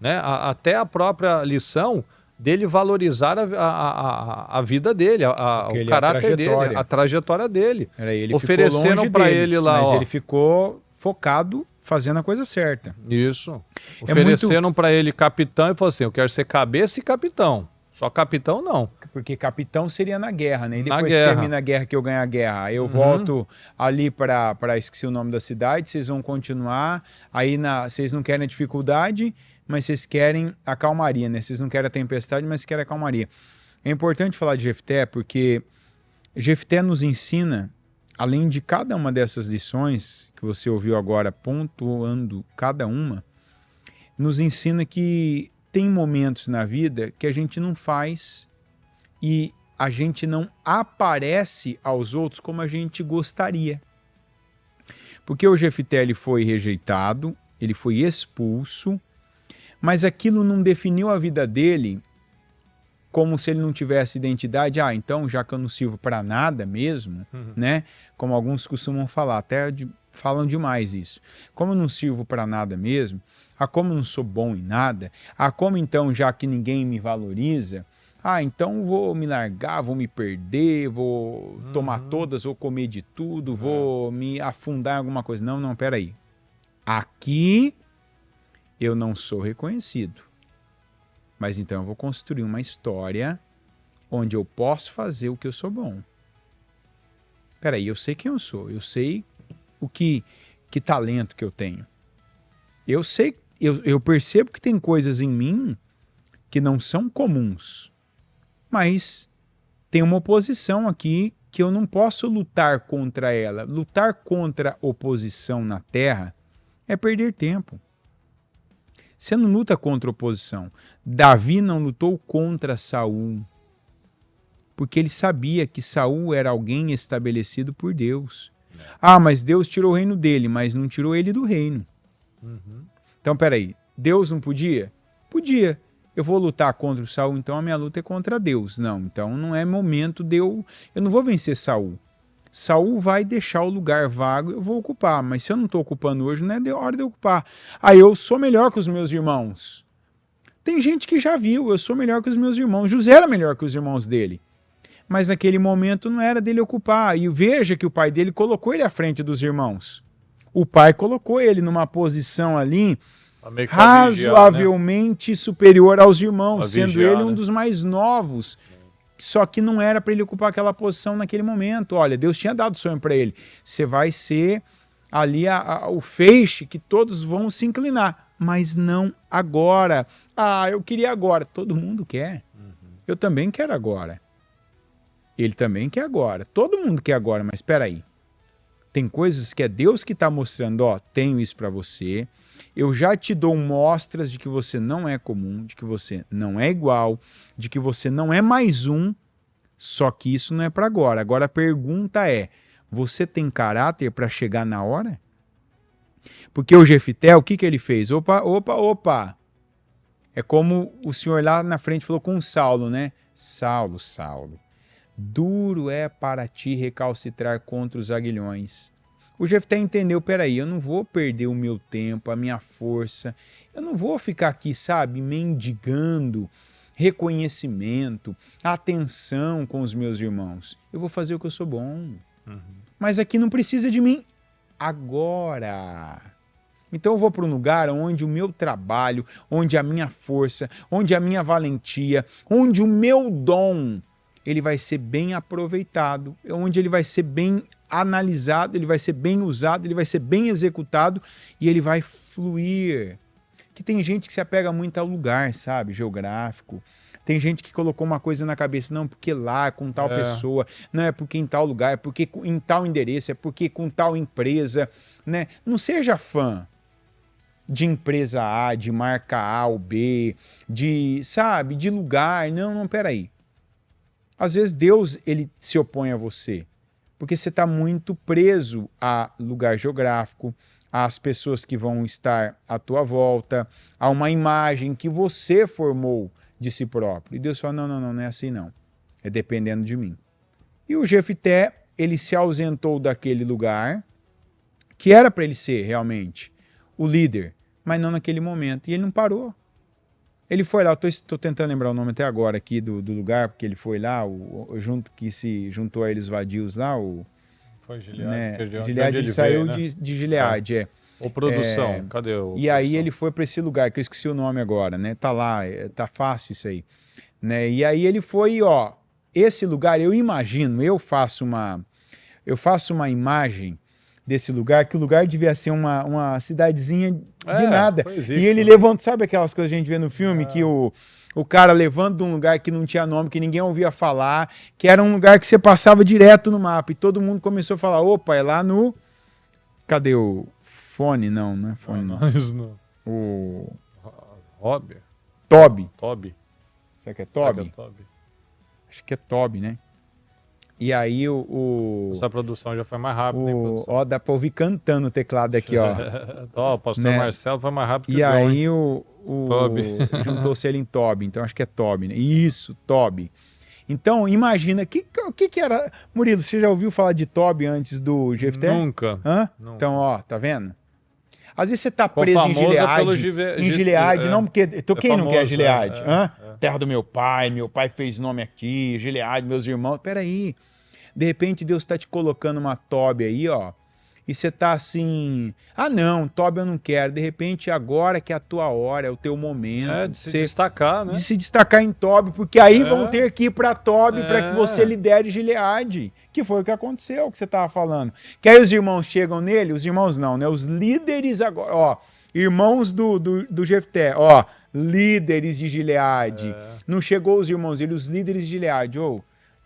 S2: Né? Até a própria lição dele valorizar a vida dele, o caráter dele, a trajetória dele.
S3: Ele
S2: ofereceram para ele lá,
S3: mas ele ficou focado fazendo a coisa certa.
S2: Isso. Ofereceram para ele capitão e falou assim, eu quero ser cabeça e capitão. Só capitão não.
S3: Porque capitão seria na guerra, né? E depois que termina a guerra, que eu ganho a guerra, eu volto ali para esqueci o nome da cidade, vocês vão continuar, aí vocês não querem a dificuldade, mas vocês querem a calmaria, né? Vocês não querem a tempestade, mas querem a calmaria. É importante falar de Jefté, porque Jefté nos ensina, além de cada uma dessas lições que você ouviu agora, pontuando cada uma, nos ensina que tem momentos na vida que a gente não faz e a gente não aparece aos outros como a gente gostaria. Porque o Jefté ele foi rejeitado, ele foi expulso, mas aquilo não definiu a vida dele como se ele não tivesse identidade. Ah, então já que eu não sirvo para nada mesmo, né? Como alguns costumam falar, falam demais isso. Como eu não sirvo para nada mesmo, como eu não sou bom em nada, como então já que ninguém me valoriza, então vou me largar, vou me perder, vou tomar todas, vou comer de tudo, vou me afundar em alguma coisa. Não, peraí. Aqui eu não sou reconhecido. Mas então eu vou construir uma história onde eu posso fazer o que eu sou bom. Peraí, eu sei quem eu sou, eu sei que talento que eu tenho. Eu sei, eu percebo que tem coisas em mim que não são comuns, mas tem uma oposição aqui que eu não posso lutar contra ela. Lutar contra oposição na terra é perder tempo. Você não luta contra oposição. Davi não lutou contra Saul, porque ele sabia que Saul era alguém estabelecido por Deus. Mas Deus tirou o reino dele, mas não tirou ele do reino. Então, peraí, Deus não podia? Podia. Eu vou lutar contra o Saul, então a minha luta é contra Deus. Não, então não é momento de eu não vou vencer Saul. Saul vai deixar o lugar vago, eu vou ocupar, mas se eu não estou ocupando hoje, não é hora de ocupar. Eu sou melhor que os meus irmãos. Tem gente que já viu, eu sou melhor que os meus irmãos. José era melhor que os irmãos dele. Mas naquele momento não era dele ocupar. E veja que o pai dele colocou ele à frente dos irmãos. O pai colocou ele numa posição ali razoavelmente superior aos irmãos, sendo ele um dos mais novos. Só que não era para ele ocupar aquela posição naquele momento. Olha, Deus tinha dado sonho para ele. Você vai ser ali o feixe que todos vão se inclinar. Mas não agora. Eu queria agora. Todo mundo quer. Eu também quero agora. Ele também quer agora. Todo mundo quer agora, mas espera aí. Tem coisas que é Deus que está mostrando, ó, tenho isso para você, eu já te dou mostras de que você não é comum, de que você não é igual, de que você não é mais um, só que isso não é para agora. Agora a pergunta é, você tem caráter para chegar na hora? Porque o Jefté, o que ele fez? Opa. É como o senhor lá na frente falou com o Saulo, né? Saulo, duro é para ti recalcitrar contra os aguilhões. O Jefté entendeu, peraí, eu não vou perder o meu tempo, a minha força, eu não vou ficar aqui, sabe, mendigando reconhecimento, atenção com os meus irmãos. Eu vou fazer o que eu sou bom. Mas aqui não precisa de mim agora. Então eu vou para um lugar onde o meu trabalho, onde a minha força, onde a minha valentia, onde o meu dom, ele vai ser bem aproveitado, onde ele vai ser bem analisado, ele vai ser bem usado, ele vai ser bem executado e ele vai fluir. Que tem gente que se apega muito ao lugar, sabe, geográfico. Tem gente que colocou uma coisa na cabeça, não, porque lá, com tal pessoa, não é porque em tal lugar, é porque em tal endereço, é porque com tal empresa, né? Não seja fã de empresa A, de marca A ou B, de, sabe, de lugar. Não, peraí. Às vezes Deus, ele se opõe a você, porque você está muito preso a lugar geográfico, às pessoas que vão estar à tua volta, a uma imagem que você formou de si próprio. E Deus fala, não é assim não. É dependendo de mim. E o Jefté, ele se ausentou daquele lugar, que era para ele ser realmente o líder, mas não naquele momento. E ele não parou. Ele foi lá, eu estou tentando lembrar o nome até agora aqui do lugar, porque ele foi lá, que se juntou a eles vadios lá,
S2: foi Gileade.
S3: Né? Gileade, ele saiu, né? de Gileade,
S2: Ô, produção, cadê o...
S3: E aí ele foi para esse lugar, que eu esqueci o nome agora, né? Tá lá, tá fácil isso aí. Né? E aí ele foi, ó, esse lugar, eu imagino, eu faço uma imagem desse lugar, que o lugar devia ser uma cidadezinha de nada. E ele levanta, sabe aquelas coisas que a gente vê no filme, que o cara levanta de um lugar que não tinha nome, que ninguém ouvia falar, que era um lugar que você passava direto no mapa, e todo mundo começou a falar, opa, é lá no... Cadê o fone? Não é fone, não.
S2: Isso não.
S3: O...
S2: Toby.
S3: Será que é Toby? Acho que é Toby, né? E aí
S2: Essa produção já foi mais rápida, hein, produção?
S3: Ó, dá pra ouvir cantando o teclado aqui, ó.
S2: Ó, o pastor Marcelo foi mais rápido que
S3: o João. E aí
S2: Toby.
S3: juntou-se ele em Toby, então acho que é Toby, né? Isso, Toby. Então, imagina, o que era... Murilo, você já ouviu falar de Toby antes do Jefté?
S2: Nunca.
S3: Nunca. Então, ó, tá vendo? Às vezes você tá preso em Gileade, não, porque quem não quer Gileade? Terra do meu pai fez nome aqui, Gileade, meus irmãos. Peraí, de repente Deus tá te colocando uma Toby aí, ó, e você tá assim, não, Toby eu não quero. De repente agora que é a tua hora, é o teu momento.
S2: De se destacar, né?
S3: De se destacar em Toby, porque aí vão ter que ir pra Toby para que você lidere Gileade. Que foi o que aconteceu, que você estava falando. Que aí os irmãos chegam nele, os irmãos não, né? Os líderes agora, ó, irmãos do Jefté, ó, líderes de Gileade. Não chegou os irmãos dele, os líderes de Gileade,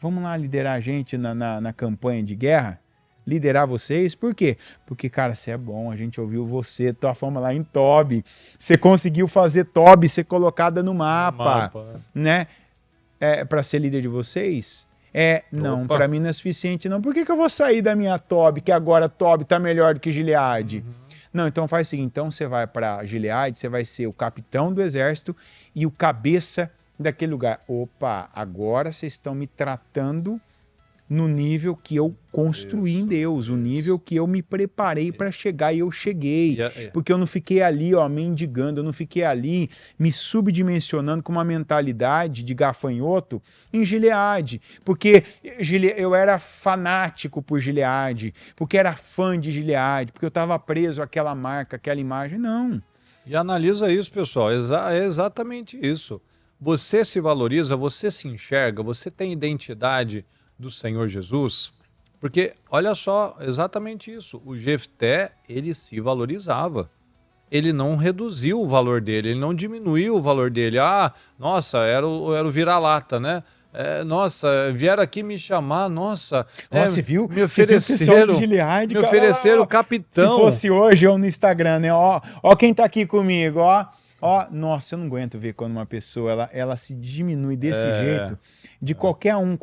S3: vamos lá liderar a gente na campanha de guerra? Liderar vocês? Por quê? Porque, cara, você é bom, a gente ouviu você, tua fama lá em Toby. Você conseguiu fazer Toby ser colocada no mapa. Né? Para ser líder de vocês? Não, para mim não é suficiente não. Por que eu vou sair da minha Toby, que agora Toby tá melhor do que Gileade? Não, então faz o seguinte, então você vai para Gileade, você vai ser o capitão do exército e o cabeça daquele lugar. Opa, agora vocês estão me tratando no nível que eu construí em Deus, o nível que eu me preparei para chegar e eu cheguei. Porque eu não fiquei ali, ó, mendigando, eu não fiquei ali me subdimensionando com uma mentalidade de gafanhoto em Gileade. Porque eu era fanático por Gileade, porque era fã de Gileade, porque eu estava preso àquela marca, àquela imagem. Não.
S2: E analisa isso, pessoal, é exatamente isso. Você se valoriza, você se enxerga, você tem identidade do Senhor Jesus, porque olha só, exatamente isso, o Jefté, ele se valorizava, ele não reduziu o valor dele, ele não diminuiu o valor dele, nossa, era o vira-lata, né? Nossa, vieram aqui me chamar, nossa.
S3: Você viu?
S2: Me ofereceram,
S3: me
S2: ofereceram capitão.
S3: Se fosse hoje ou no Instagram, né? Ó quem tá aqui comigo, ó. Nossa, eu não aguento ver quando uma pessoa, ela se diminui desse jeito, de qualquer um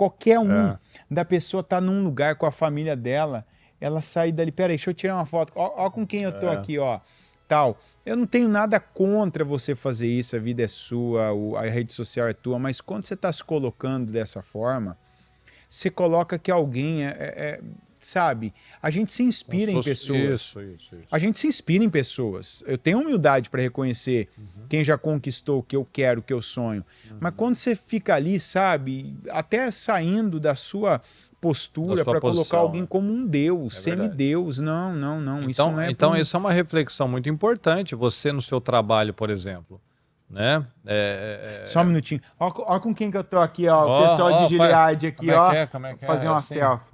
S3: da pessoa tá num lugar com a família dela, ela sai dali, peraí, deixa eu tirar uma foto, ó com quem eu tô aqui, ó, tal. Eu não tenho nada contra você fazer isso, a vida é sua, a rede social é tua, mas quando você tá se colocando dessa forma, você coloca que alguém sabe, a gente se inspira em pessoas.
S2: Isso.
S3: A gente se inspira em pessoas. Eu tenho humildade para reconhecer quem já conquistou o que eu quero, o que eu sonho. Mas quando você fica ali, sabe, até saindo da sua postura para colocar alguém como um deus, semideus, não.
S2: Então,
S3: isso não é
S2: então essa é uma reflexão muito importante, você no seu trabalho, por exemplo, né?
S3: Só um minutinho. Ó com quem que eu tô aqui, ó. O pessoal de Gilead aqui, ó.
S2: Como é que
S3: fazer uma
S2: assim?
S3: selfie.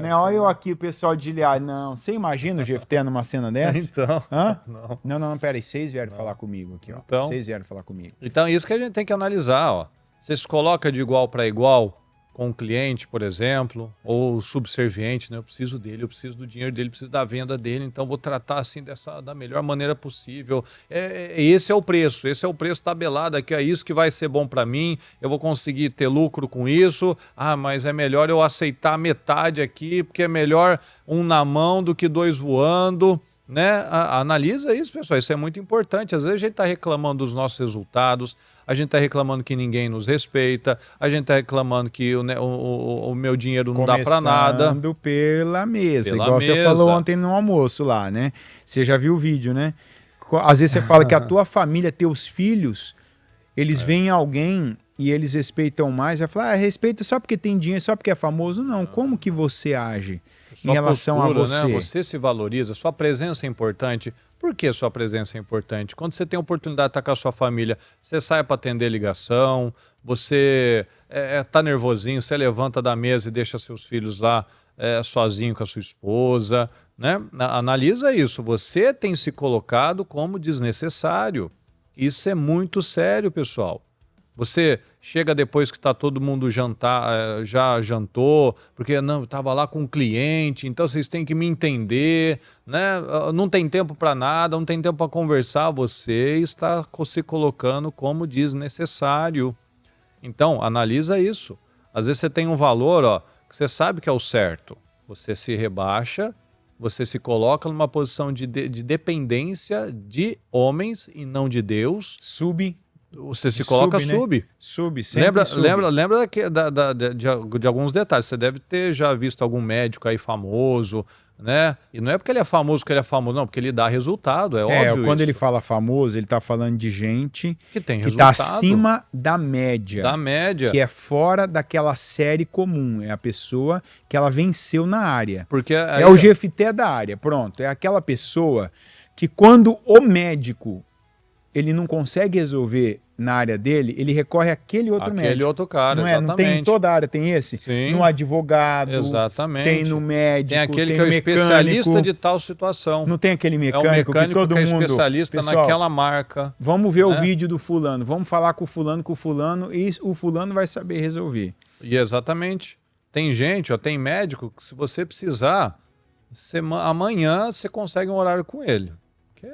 S3: Né? Olha eu aqui, o pessoal de Gilead. Não, você imagina o GFT numa cena dessa?
S2: Então.
S3: Hã? Não, peraí. Vocês vieram falar comigo aqui, ó.
S2: Então,
S3: vocês vieram falar comigo.
S2: Então, isso que a gente tem que analisar, ó. Você se coloca de igual para igual com um cliente, por exemplo, ou subserviente, né? Eu preciso dele, eu preciso do dinheiro dele, eu preciso da venda dele, então vou tratar assim da melhor maneira possível. Esse é o preço tabelado aqui, é isso que vai ser bom para mim, eu vou conseguir ter lucro com isso, mas é melhor eu aceitar metade aqui, porque é melhor um na mão do que dois voando, né? Analisa isso, pessoal, isso é muito importante. Às vezes a gente está reclamando dos nossos resultados, a gente está reclamando que ninguém nos respeita, a gente está reclamando que o meu dinheiro não dá para nada.
S3: Começando pela mesa, igual você falou ontem no almoço lá, né? Você já viu o vídeo, né? Às vezes você fala que a tua família, teus filhos, eles veem alguém e eles respeitam mais, vai falar, respeita só porque tem dinheiro, só porque é famoso. Não, como que você age em relação postura, a você?
S2: Né? Você se valoriza, sua presença é importante. Por que sua presença é importante? Quando você tem a oportunidade de estar com a sua família, você sai para atender ligação, você tá nervosinho, você levanta da mesa e deixa seus filhos lá sozinho com a sua esposa, né? Analisa isso, você tem se colocado como desnecessário. Isso é muito sério, pessoal. Você chega depois que está todo mundo já jantou, porque não, estava lá com um cliente, então vocês têm que me entender, né? Não tem tempo para nada, não tem tempo para conversar, você está se colocando como desnecessário. Então, analisa isso. Às vezes você tem um valor, ó, que você sabe que é o certo. Você se rebaixa, você se coloca numa posição de dependência de homens e não de Deus. Você se coloca sub.
S3: Sempre
S2: lembra de alguns detalhes. Você deve ter já visto algum médico aí famoso, né? E não é porque ele é famoso que ele é famoso, não, porque ele dá resultado, óbvio.
S3: Quando ele fala famoso, ele tá falando de gente
S2: que tem
S3: resultado, tá acima da média.
S2: Da média.
S3: Que é fora daquela série comum. É a pessoa que ela venceu na área.
S2: Porque
S3: é o GFT da área, pronto. É aquela pessoa que quando o médico ele não consegue resolver na área dele, ele recorre àquele outro médico.
S2: Aquele outro cara,
S3: não
S2: exatamente.
S3: Não tem em toda a área, tem esse?
S2: Sim.
S3: No advogado,
S2: exatamente.
S3: Tem no médico,
S2: tem aquele que
S3: no
S2: é o
S3: mecânico,
S2: especialista de tal situação.
S3: Não tem aquele mecânico,
S2: que
S3: todo
S2: é
S3: mundo...
S2: especialista
S3: Pessoal,
S2: naquela marca.
S3: Vamos ver o vídeo do fulano, vamos falar com o fulano, e o fulano vai saber resolver.
S2: E exatamente. Tem gente, tem médico, que se você precisar, amanhã você consegue um horário com ele. Porque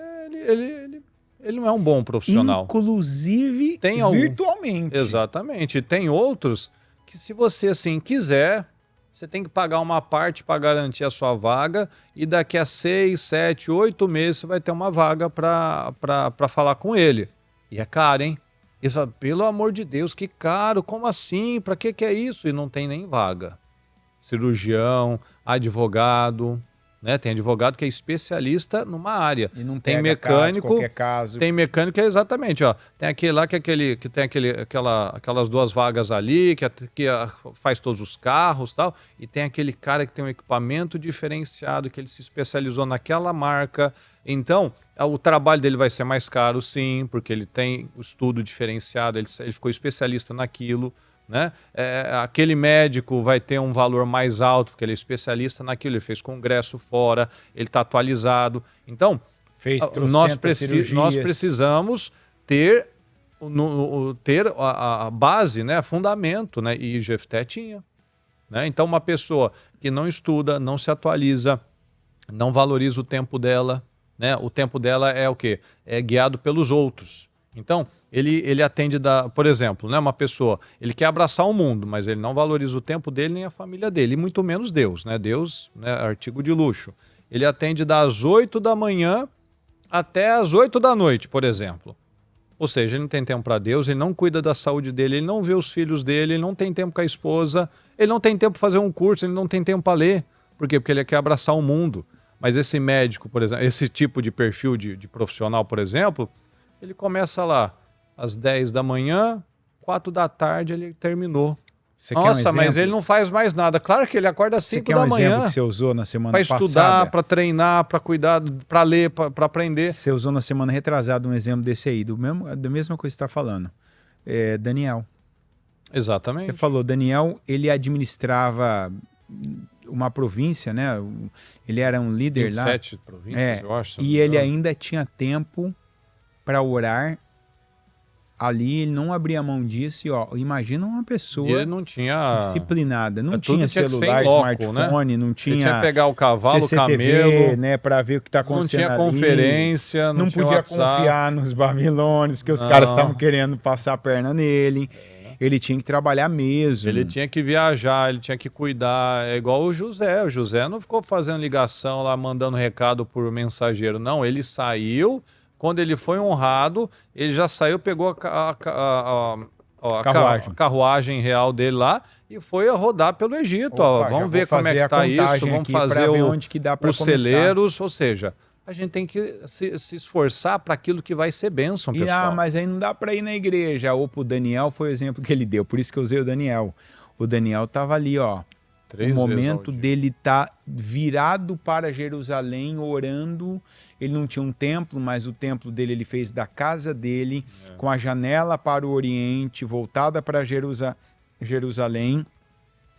S2: ele não é um bom profissional.
S3: Inclusive virtualmente.
S2: Exatamente. E tem outros que se você assim quiser, você tem que pagar uma parte para garantir a sua vaga e daqui a 6, 7, 8 meses você vai ter uma vaga para falar com ele. E é caro, hein? E você fala, pelo amor de Deus, que caro, como assim? Para que é isso? E não tem nem vaga. Cirurgião, advogado... Né? Tem advogado que é especialista numa área.
S3: E não
S2: tem mecânico,
S3: qualquer caso.
S2: Tem mecânico que é exatamente, ó. Tem aquele lá que tem aquelas duas vagas ali, que faz todos os carros e tal. E tem aquele cara que tem um equipamento diferenciado, que ele se especializou naquela marca. Então, o trabalho dele vai ser mais caro, sim, porque ele tem o estudo diferenciado, ele ficou especialista naquilo. Né? Aquele médico vai ter um valor mais alto, porque ele é especialista naquilo, ele fez congresso fora, ele está atualizado. Então, nós precisamos ter ter a base, né, fundamento, né, e Jefté tinha. Né? Então, uma pessoa que não estuda, não se atualiza, não valoriza o tempo dela, né? O tempo dela é o quê? É guiado pelos outros. Então, ele atende, por exemplo, né, uma pessoa, ele quer abraçar o mundo, mas ele não valoriza o tempo dele nem a família dele, e muito menos Deus, né? Deus, né, artigo de luxo. Ele atende das 8 da manhã até as 8 da noite, por exemplo. Ou seja, ele não tem tempo para Deus, ele não cuida da saúde dele, ele não vê os filhos dele, ele não tem tempo com a esposa, ele não tem tempo para fazer um curso, ele não tem tempo para ler. Por quê? Porque ele quer abraçar o mundo. Mas esse médico, por exemplo, esse tipo de perfil de profissional, por exemplo, ele começa lá às 10 da manhã, 4 da tarde ele terminou. Nossa, mas ele não faz mais nada. Claro que ele acorda às 5 da manhã.
S3: Você quer um exemplo que você usou na semana passada?
S2: Para estudar, para treinar, para cuidar, para ler, para aprender.
S3: Você usou na semana retrasada um exemplo desse aí, da mesma coisa que você está falando. Daniel.
S2: Exatamente.
S3: Você falou, Daniel, ele administrava uma província, né? Ele era um líder
S2: 27
S3: lá.
S2: províncias, eu acho.
S3: E ele ainda tinha tempo para orar. Ali ele não abria mão disso e, ó, imagina uma pessoa
S2: ele não tinha
S3: disciplinada, não tinha celular,
S2: loco,
S3: smartphone, né? Não tinha...
S2: Ele tinha que pegar o cavalo,
S3: CCTV,
S2: o camelo,
S3: né, para ver o que está acontecendo.
S2: Não tinha conferência, não tinha
S3: podia
S2: WhatsApp.
S3: Confiar nos babilônios, porque os caras estavam querendo passar a perna nele. Ele tinha que trabalhar mesmo.
S2: Ele tinha que viajar, ele tinha que cuidar. É igual o José. O José não ficou fazendo ligação lá, mandando recado por mensageiro. Não, ele saiu. Quando ele foi honrado, ele já saiu, pegou a carruagem real dele lá e foi a rodar pelo Egito.
S3: Opa,
S2: vamos ver como é que tá isso, vamos fazer os celeiros, ou seja, a gente tem que se esforçar para aquilo que vai ser bênção, pessoal.
S3: Mas aí não dá para ir na igreja. Ou pro Daniel foi o exemplo que ele deu, por isso que eu usei o Daniel. O Daniel estava ali, ó. O momento dele tá virado para Jerusalém, orando. Ele não tinha um templo, mas o templo dele ele fez da casa dele, com a janela para o Oriente, voltada para Jerusalém.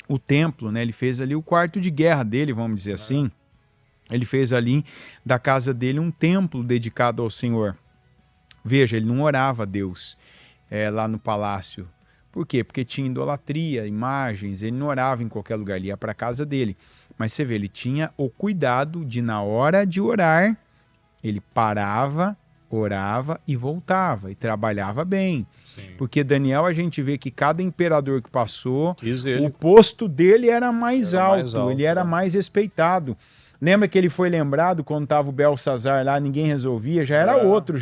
S3: O templo, né? Ele fez ali o quarto de guerra dele, vamos dizer assim. Ele fez ali da casa dele um templo dedicado ao Senhor. Veja, ele não orava a Deus lá no palácio. Por quê? Porque tinha idolatria, imagens, ele não orava em qualquer lugar, ele ia para a casa dele. Mas você vê, ele tinha o cuidado de, na hora de orar, ele parava, orava e voltava, e trabalhava bem.
S2: Sim.
S3: Porque Daniel, a gente vê que cada imperador que passou, o posto dele era mais alto, ele era mais respeitado. Lembra que ele foi lembrado quando estava o Belsazar lá, ninguém resolvia? Já era outro.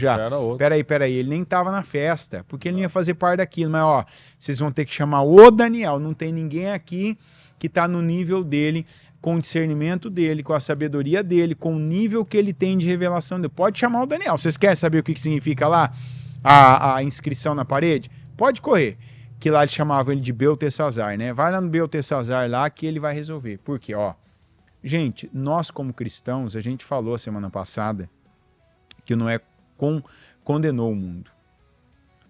S3: Peraí, ele nem estava na festa, porque ele não ia fazer parte daquilo. Mas, ó, vocês vão ter que chamar o Daniel, não tem ninguém aqui que está no nível dele, com o discernimento dele, com a sabedoria dele, com o nível que ele tem de revelação dele. Pode chamar o Daniel. Vocês querem saber o que significa lá a inscrição na parede? Pode correr. Que lá eles chamavam ele de Beltesazar, né? Vai lá no Beltesazar lá que ele vai resolver. Por quê? Ó, gente, nós como cristãos, a gente falou semana passada que Noé condenou o mundo.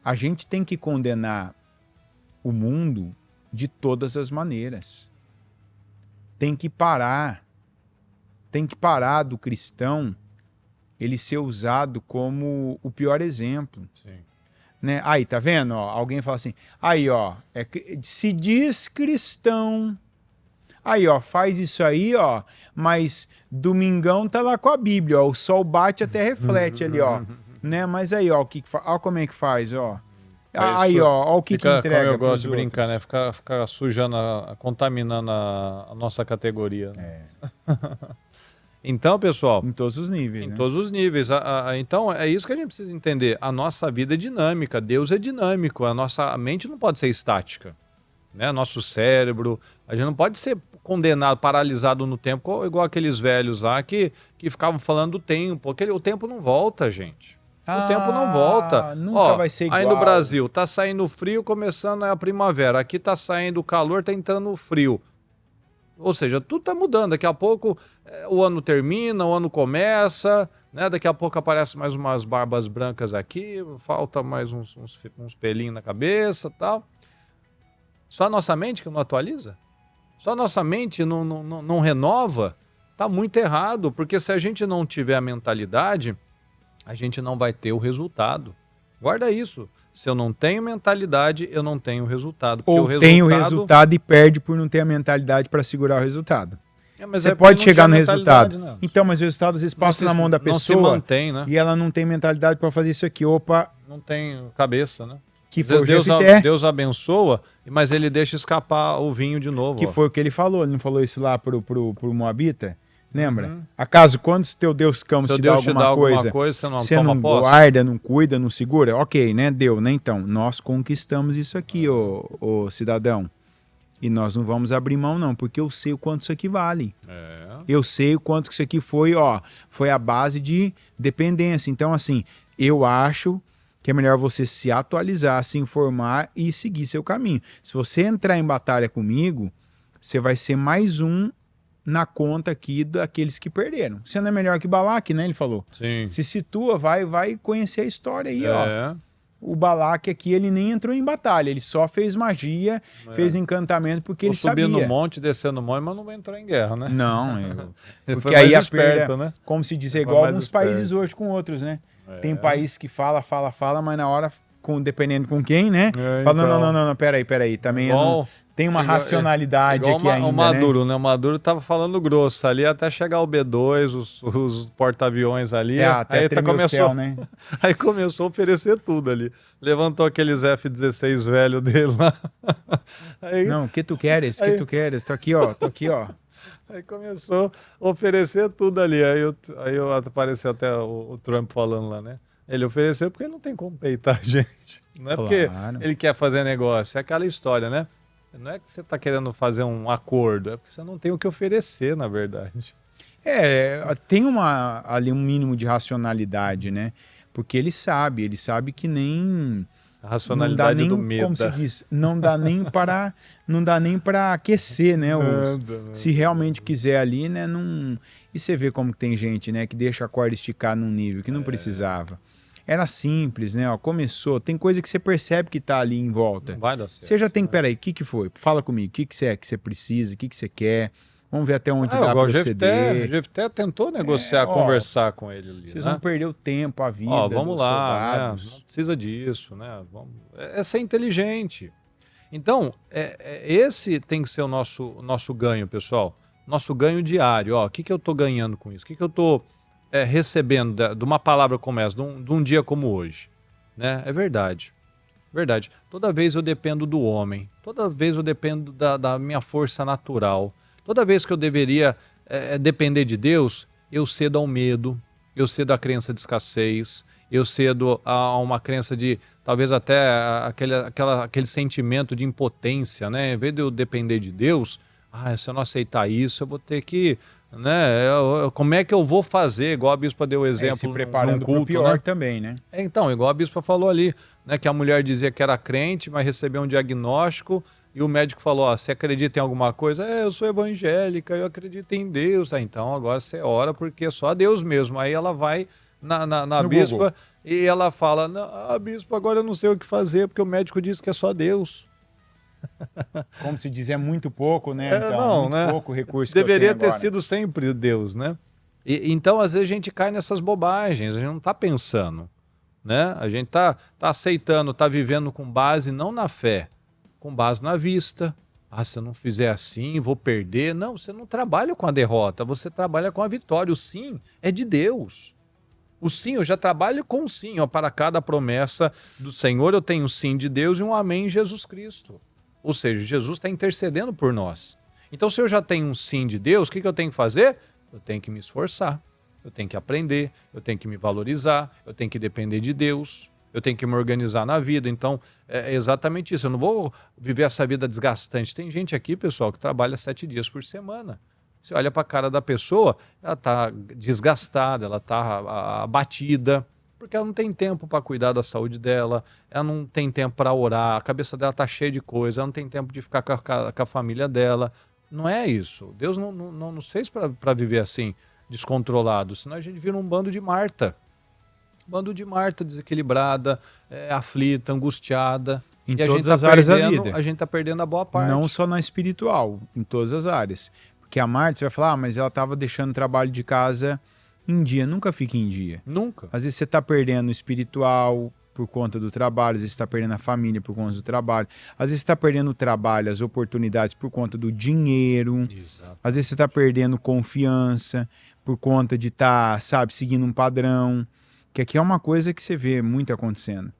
S3: A gente tem que condenar o mundo de todas as maneiras. Tem que parar do cristão ele ser usado como o pior exemplo.
S2: Sim.
S3: Né? Aí, tá vendo? Ó, alguém fala assim, aí, ó, se diz cristão... Aí, ó, faz isso aí, ó, mas domingão tá lá com a Bíblia, ó, o sol bate até reflete ali, ó, né? Mas aí, ó, ó como é que faz, ó. Aí, ó o que entrega.
S2: Como eu gosto de brincar, né? Ficar sujando, contaminando a nossa categoria. Né? Então, pessoal...
S3: Em todos os níveis,
S2: Em todos os níveis. Então, é isso que a gente precisa entender. A nossa vida é dinâmica, Deus é dinâmico, a nossa mente não pode ser estática. Né? Nosso cérebro, a gente não pode ser condenado, paralisado no tempo, igual aqueles velhos lá que ficavam falando do tempo. O tempo não volta, gente. O tempo não volta.
S3: Nunca vai ser igual.
S2: Aí no Brasil, tá saindo frio, começando a primavera. Aqui tá saindo calor, tá entrando o frio. Ou seja, tudo tá mudando. Daqui a pouco o ano termina, o ano começa, né? Daqui a pouco aparecem mais umas barbas brancas aqui, falta mais uns pelinhos na cabeça e tal. Só a nossa mente que não atualiza? Só a nossa mente não renova? Tá muito errado, porque se a gente não tiver a mentalidade, a gente não vai ter o resultado. Guarda isso. Se eu não tenho mentalidade, eu não tenho resultado.
S3: Ou tem o resultado e perde por não ter a mentalidade para segurar o resultado.
S2: Mas
S3: você pode chegar no resultado. Né? Então, mas o resultado às vezes passa na mão da pessoa. Não se
S2: mantém, né?
S3: E ela não tem mentalidade para fazer isso aqui. Opa!
S2: Não tem cabeça, né?
S3: Que foi
S2: Deus abençoa, mas ele deixa escapar o vinho de novo.
S3: Que foi o que ele falou. Ele não falou isso lá pro Moabita? Lembra? Acaso, quando o teu Deus Campos te dá alguma coisa, você não guarda, não cuida, não segura? Ok, né? Deu, né? Então, nós conquistamos isso aqui, ô cidadão. E nós não vamos abrir mão, não, porque eu sei o quanto isso aqui vale. Eu sei o quanto isso aqui foi a base de dependência. Então, assim, eu acho que é melhor você se atualizar, se informar e seguir seu caminho. Se você entrar em batalha comigo, você vai ser mais um na conta aqui daqueles que perderam. Você não é melhor que Balaque, né? Ele falou.
S2: Sim.
S3: Se situa, vai conhecer a história aí, ó. O Balaque aqui, ele nem entrou em batalha, ele só fez magia, fez encantamento porque ele sabia.
S2: Subir no monte, descer no monte, mas não entrou em guerra, né?
S3: Não,
S2: porque
S3: foi mais
S2: aí
S3: esperto,
S2: a perda, né?
S3: Como se diz, é igual alguns países hoje com outros, né? Tem país que fala, mas na hora, dependendo com quem, né? Fala, então... não, peraí, também tem uma racionalidade aqui ainda,
S2: o Maduro, né? O Maduro tava falando grosso ali, até chegar o B2, os porta-aviões ali,
S3: até aí começou, né?
S2: Aí começou a oferecer tudo ali. Levantou aqueles F-16 velho dele lá. Aí,
S3: não, que tu queres? Tô aqui, ó.
S2: Aí começou a oferecer tudo ali. Aí apareceu até o Trump falando lá, né? Ele ofereceu porque ele não tem como peitar a gente. Não é porque ele quer fazer negócio. É aquela história, né? Não é que você está querendo fazer um acordo, é porque você não tem o que oferecer, na verdade.
S3: Tem ali um mínimo de racionalidade, né? Porque ele sabe que nem...
S2: A racionalidade do medo.
S3: Como se diz, não dá nem para aquecer, né? Se realmente quiser ali, né? E você vê como tem gente, né? Que deixa a corda esticar num nível que não precisava. Era simples, né? Começou. Tem coisa que você percebe que tá ali em volta.
S2: Não vai dar certo.
S3: Você já tem, peraí, o que foi? Fala comigo, o que você precisa, o que você quer. Vamos ver até onde dá para proceder.
S2: O Jefté tentou negociar, conversar com ele ali.
S3: Vocês vão perder o tempo, a vida
S2: vamos lá, né? Não precisa disso, né? É ser inteligente. Então, esse tem que ser o nosso ganho, pessoal. Nosso ganho diário. O que eu estou ganhando com isso? O que eu estou recebendo de uma palavra como essa, de um dia como hoje? Né? É verdade. Verdade. Toda vez eu dependo do homem. Toda vez eu dependo da minha força natural. Toda vez que eu deveria depender de Deus, eu cedo ao medo, eu cedo à crença de escassez, eu cedo a uma crença de, talvez até aquele sentimento de impotência, né? Em vez de eu depender de Deus, se eu não aceitar isso, eu vou ter que, né? Como é que eu vou fazer? Igual a bispa deu o exemplo.
S3: Se preparando para o pior, né? Também, né?
S2: Então, igual a bispa falou ali, né? Que a mulher dizia que era crente, mas recebeu um diagnóstico. E o médico falou, você acredita em alguma coisa? Eu sou evangélica, eu acredito em Deus. Então agora você ora porque é só Deus mesmo. Aí ela vai na bispa Google. E ela fala, bispa, agora eu não sei o que fazer porque o médico disse que é só Deus.
S3: Como se diz, é muito pouco, né? Então, muito pouco recurso que
S2: deveria ter sido sempre Deus, né? Então às vezes a gente cai nessas bobagens, a gente não está pensando, né? A gente está aceitando, está vivendo com base não na fé, com base na vista. Se eu não fizer assim, vou perder. Não, você não trabalha com a derrota, você trabalha com a vitória. O sim é de Deus. O sim, eu já trabalho com o sim. Para cada promessa do Senhor, eu tenho um sim de Deus e um amém em Jesus Cristo. Ou seja, Jesus está intercedendo por nós. Então, se eu já tenho um sim de Deus, o que eu tenho que fazer? Eu tenho que me esforçar, eu tenho que aprender, eu tenho que me valorizar, eu tenho que depender de Deus. Eu tenho que me organizar na vida. Então, é exatamente isso. Eu não vou viver essa vida desgastante. Tem gente aqui, pessoal, que trabalha 7 dias por semana. Você olha para a cara da pessoa, ela está desgastada, ela está abatida, porque ela não tem tempo para cuidar da saúde dela, ela não tem tempo para orar, a cabeça dela está cheia de coisa, ela não tem tempo de ficar com a família dela. Não é isso. Deus não nos fez para viver assim, descontrolado, senão a gente vira um bando de Marta. Bando de Marta desequilibrada, aflita, angustiada.
S3: Em todas as áreas da vida.
S2: A gente está perdendo a boa parte.
S3: Não só na espiritual, em todas as áreas. Porque a Marta, você vai falar, mas ela estava deixando o trabalho de casa em dia. Nunca fica em dia.
S2: Nunca.
S3: Às vezes você está perdendo o espiritual, por conta do trabalho, às vezes está perdendo a família por conta do trabalho, às vezes está perdendo o trabalho, as oportunidades por conta do dinheiro,
S2: Exato.
S3: às vezes você está perdendo confiança por conta de estar, sabe, seguindo um padrão, que aqui é uma coisa que você vê muito acontecendo.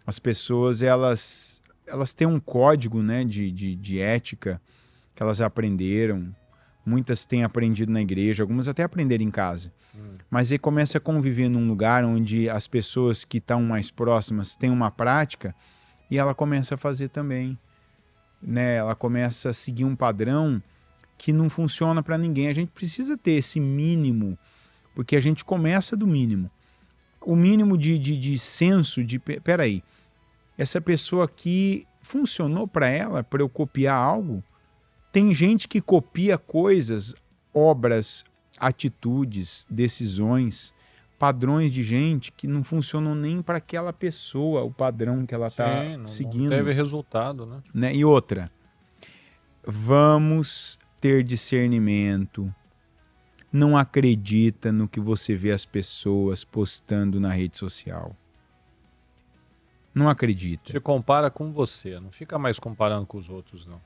S3: As pessoas, elas têm um código, né, de ética que elas aprenderam, muitas têm aprendido na igreja, algumas até aprenderam em casa. Mas aí começa a conviver num lugar onde as pessoas que estão mais próximas têm uma prática e ela começa a fazer também, né? Ela começa a seguir um padrão que não funciona para ninguém. A gente precisa ter esse mínimo, porque a gente começa do mínimo. O mínimo de senso de, peraí, essa pessoa aqui funcionou para ela, para eu copiar algo? Tem gente que copia coisas, obras, atitudes, decisões, padrões de gente que não funcionam nem para aquela pessoa, o padrão que ela está seguindo.
S2: Não teve resultado, né?
S3: E outra, vamos ter discernimento. Não acredita no que você vê as pessoas postando na rede social. Não acredita.
S2: Se compara com você, não fica mais comparando com os outros, não.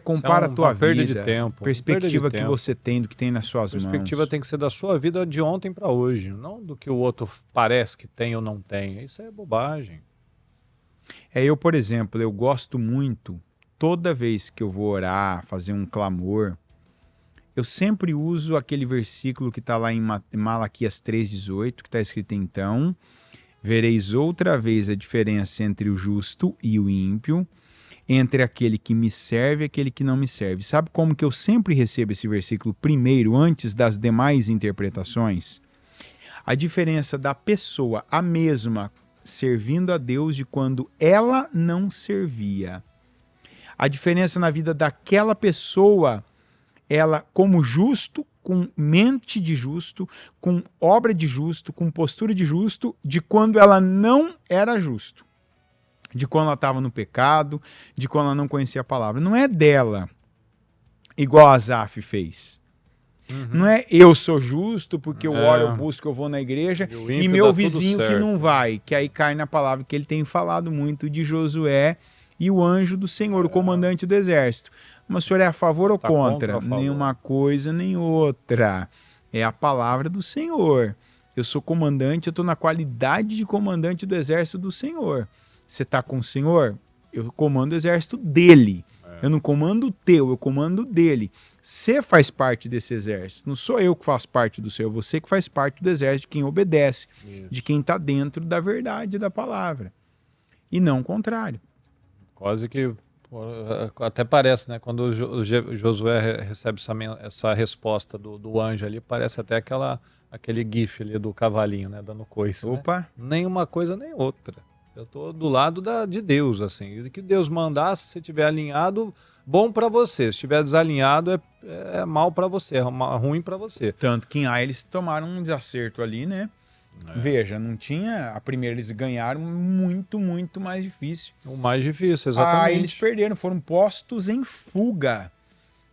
S3: Compara a tua
S2: perda
S3: vida,
S2: de tempo,
S3: perspectiva
S2: perda de
S3: que
S2: tempo.
S3: você tem, do que tem nas suas
S2: A perspectiva
S3: mãos.
S2: tem que ser da sua vida de ontem para hoje, não do que o outro parece que tem ou não tem. Isso é bobagem.
S3: Eu, por exemplo, eu gosto muito, toda vez que eu vou orar, fazer um clamor, eu sempre uso aquele versículo que está lá em Malaquias 3,18, que está escrito: então, vereis outra vez a diferença entre o justo e o ímpio, entre aquele que me serve e aquele que não me serve. Sabe como que eu sempre recebo esse versículo primeiro, antes das demais interpretações? A diferença da pessoa, a mesma, servindo a Deus de quando ela não servia. A diferença na vida daquela pessoa, ela como justo, com mente de justo, com obra de justo, com postura de justo, de quando ela não era justo. De quando ela estava no pecado, de quando ela não conhecia a palavra. Não é dela, igual Asaf fez. Não é eu sou justo porque eu oro, eu busco, eu vou na igreja, e meu vizinho que não vai, que aí cai na palavra que ele tem falado muito de Josué e o anjo do Senhor, o comandante do exército. Mas o senhor é a favor ou contra? Nenhuma coisa nem outra. É a palavra do Senhor. Eu sou comandante, eu estou na qualidade de comandante do exército do Senhor. Você está com o Senhor? Eu comando o exército dele. Eu não comando o teu, eu comando o dele. Você faz parte desse exército. Não sou eu que faço parte do seu, é você que faz parte do exército de quem obedece, de quem está dentro da verdade da palavra. E não o contrário.
S2: Quase que até parece, né? Quando o Josué recebe essa resposta do anjo ali, parece até aquele gif ali do cavalinho, né? Dando coice.
S3: Opa!
S2: Né? Nenhuma coisa nem outra. Eu tô do lado de Deus, assim. O que Deus mandar, se você estiver alinhado, bom para você. Se estiver desalinhado, é mal para você, é ruim para você.
S3: Tanto que eles tomaram um desacerto ali, né? Veja, não tinha... A primeira eles ganharam muito, muito mais difícil.
S2: O mais difícil, exatamente.
S3: Aí eles perderam, foram postos em fuga.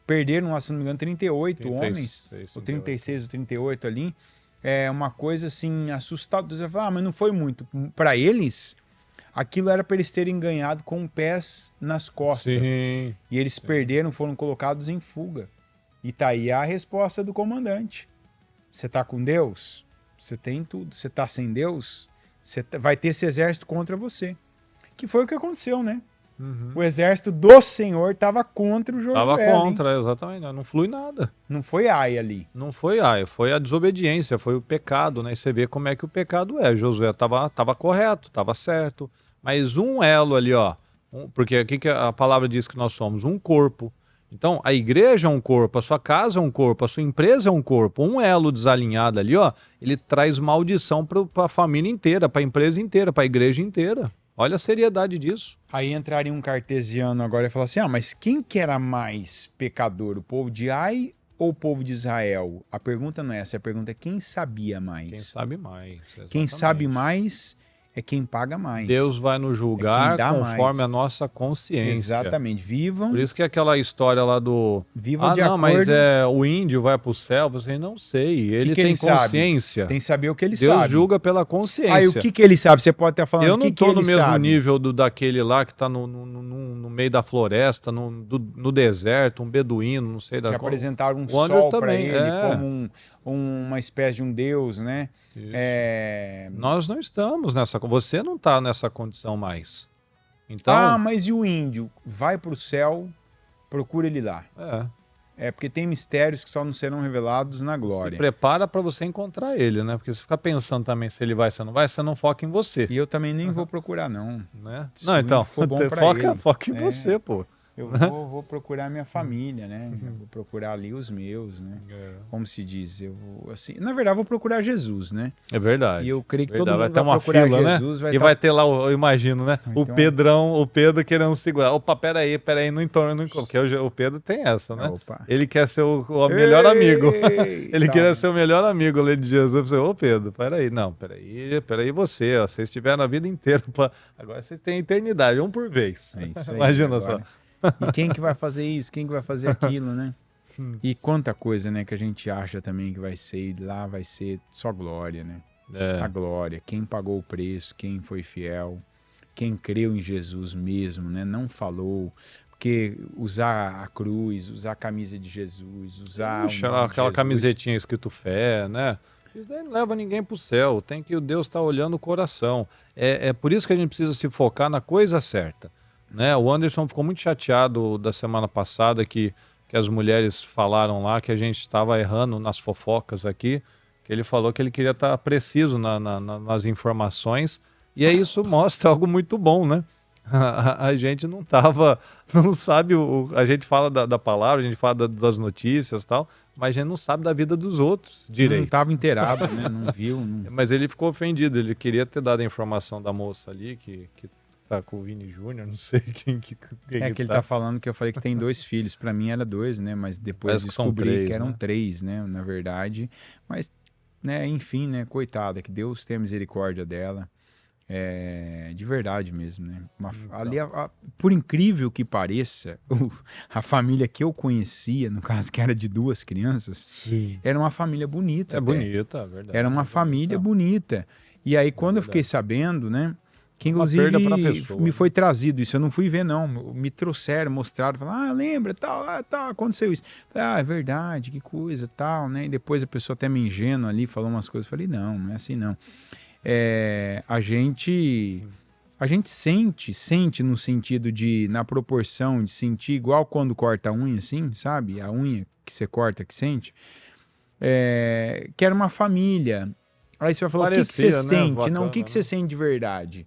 S3: Perderam, se não me engano, 38 homens. Ou 36 ou 38 ali. É uma coisa, assim, assustadora. Você fala, mas não foi muito. Para eles... Aquilo era para eles terem ganhado com pés nas costas.
S2: Sim.
S3: E eles perderam, foram colocados em fuga. E tá aí a resposta do comandante. Você tá com Deus? Você tem tudo. Você tá sem Deus? Você vai ter esse exército contra você. Que foi o que aconteceu, né? O exército do Senhor estava contra o Josué.
S2: Estava contra, exatamente. Não flui nada.
S3: Não foi Ai ali.
S2: Não foi Ai, foi a desobediência, foi o pecado, né? E você vê como é que o pecado é. Josué estava correto, estava certo. Mas um elo ali, ó. Porque aqui que a palavra diz que nós somos um corpo. Então, a igreja é um corpo, a sua casa é um corpo, a sua empresa é um corpo. Um elo desalinhado ali, ó, ele traz maldição para a família inteira, para a empresa inteira, para a igreja inteira. Olha a seriedade disso.
S3: Aí entraria um cartesiano agora e falar assim, mas quem que era mais pecador, o povo de Ai ou o povo de Israel? A pergunta não é essa, a pergunta é quem sabia mais.
S2: Quem sabe mais. Exatamente.
S3: Quem sabe mais é quem paga mais.
S2: Deus vai nos julgar
S3: dá
S2: conforme
S3: mais.
S2: a nossa consciência.
S3: Exatamente. Vivam.
S2: Por isso que é aquela história lá do...
S3: Vivam de
S2: não,
S3: acordo.
S2: mas o índio vai pro céu. Você não sei. Ele
S3: que
S2: tem
S3: ele
S2: consciência.
S3: Tem que saber o que ele
S2: Deus
S3: sabe.
S2: julga pela consciência.
S3: Aí o que ele sabe? Você pode estar falando
S2: Eu não
S3: que
S2: tô no
S3: ele
S2: mesmo
S3: sabe.
S2: nível daquele lá que tá no meio da floresta, no deserto, um beduíno, não sei da
S3: Que apresentaram um
S2: O Wander
S3: sol para
S2: também,
S3: ele como uma espécie de um deus, né?
S2: Nós não estamos nessa... Você não está nessa condição mais. Então...
S3: mas e o índio? Vai para o céu, procura ele lá. Porque tem mistérios que só não serão revelados na glória.
S2: Se prepara para você encontrar ele, né? Porque se ficar pensando também se ele vai, se não vai, você não foca em você.
S3: E eu também nem vou procurar, não.
S2: Né?
S3: Se
S2: Não, então,
S3: for bom pra
S2: foca em
S3: ele.
S2: você, pô.
S3: Eu vou procurar minha família, né? Eu vou procurar ali os meus, né? Como se diz, eu vou assim... Na verdade, eu vou procurar Jesus, né?
S2: É verdade.
S3: E eu creio que todo
S2: vai
S3: mundo
S2: ter
S3: vai
S2: uma
S3: procurar
S2: fila,
S3: Jesus.
S2: Né? Vai ter lá, eu imagino, né? O Pedro querendo segurar. Opa, peraí, no entorno. Porque o Pedro tem essa, né?
S3: Opa.
S2: Ele quer ser o melhor amigo. Ele
S3: Tá.
S2: queria ser o melhor amigo ali de Jesus. Ô, Pedro, peraí. Não, peraí você. Ó, vocês tiveram a vida inteira. Agora vocês têm a eternidade, um por vez.
S3: É isso aí,
S2: Imagina
S3: agora.
S2: só.
S3: E quem que vai fazer isso? Quem que vai fazer aquilo, né? E quanta coisa, né, que a gente acha também que vai ser, e lá vai ser só glória, né? A glória, quem pagou o preço, quem foi fiel, quem creu em Jesus mesmo, né? Não falou, porque usar a cruz, usar a camisa de Jesus, usar
S2: aquela camisetinha escrito fé, né? Isso daí não leva ninguém para o céu, tem que o Deus estar olhando o coração. É por isso que a gente precisa se focar na coisa certa. Né? O Anderson ficou muito chateado da semana passada que as mulheres falaram lá que a gente estava errando nas fofocas aqui, que ele falou que ele queria estar preciso nas informações, e aí isso mostra algo muito bom, né? A gente não sabe, a gente fala da palavra, a gente fala das notícias e tal, mas a gente não sabe da vida dos outros direito.
S3: Não estava inteirado, né? Não viu.
S2: Mas ele ficou ofendido, ele queria ter dado a informação da moça ali, que tá com o Vini Júnior, não sei quem que
S3: ele tá falando que eu falei que tem 2 filhos. Para mim era 2, né? Mas depois descobri que eram 3, né? Na verdade. Mas, né? Enfim, né? Coitada, que Deus tenha misericórdia dela. De verdade mesmo, né? Ali, por incrível que pareça, a família que eu conhecia, no caso que era de 2 crianças,
S2: Sim.
S3: Era uma família bonita.
S2: Bonita, verdade.
S3: Era uma família bonita. E aí, quando eu fiquei sabendo, né? Que inclusive me foi trazido isso, eu não fui ver não, me trouxeram, mostraram, falaram, lembra, tal, aconteceu isso. Falei, é verdade, que coisa, tal, né? E depois a pessoa até me ingênua ali, falou umas coisas, falei, não é assim não. A gente sente no sentido de, na proporção de sentir igual quando corta a unha assim, sabe? A unha que você corta, que sente, que era uma família. Aí você vai falar, o que você sente? Bacana, não, o que você sente de verdade?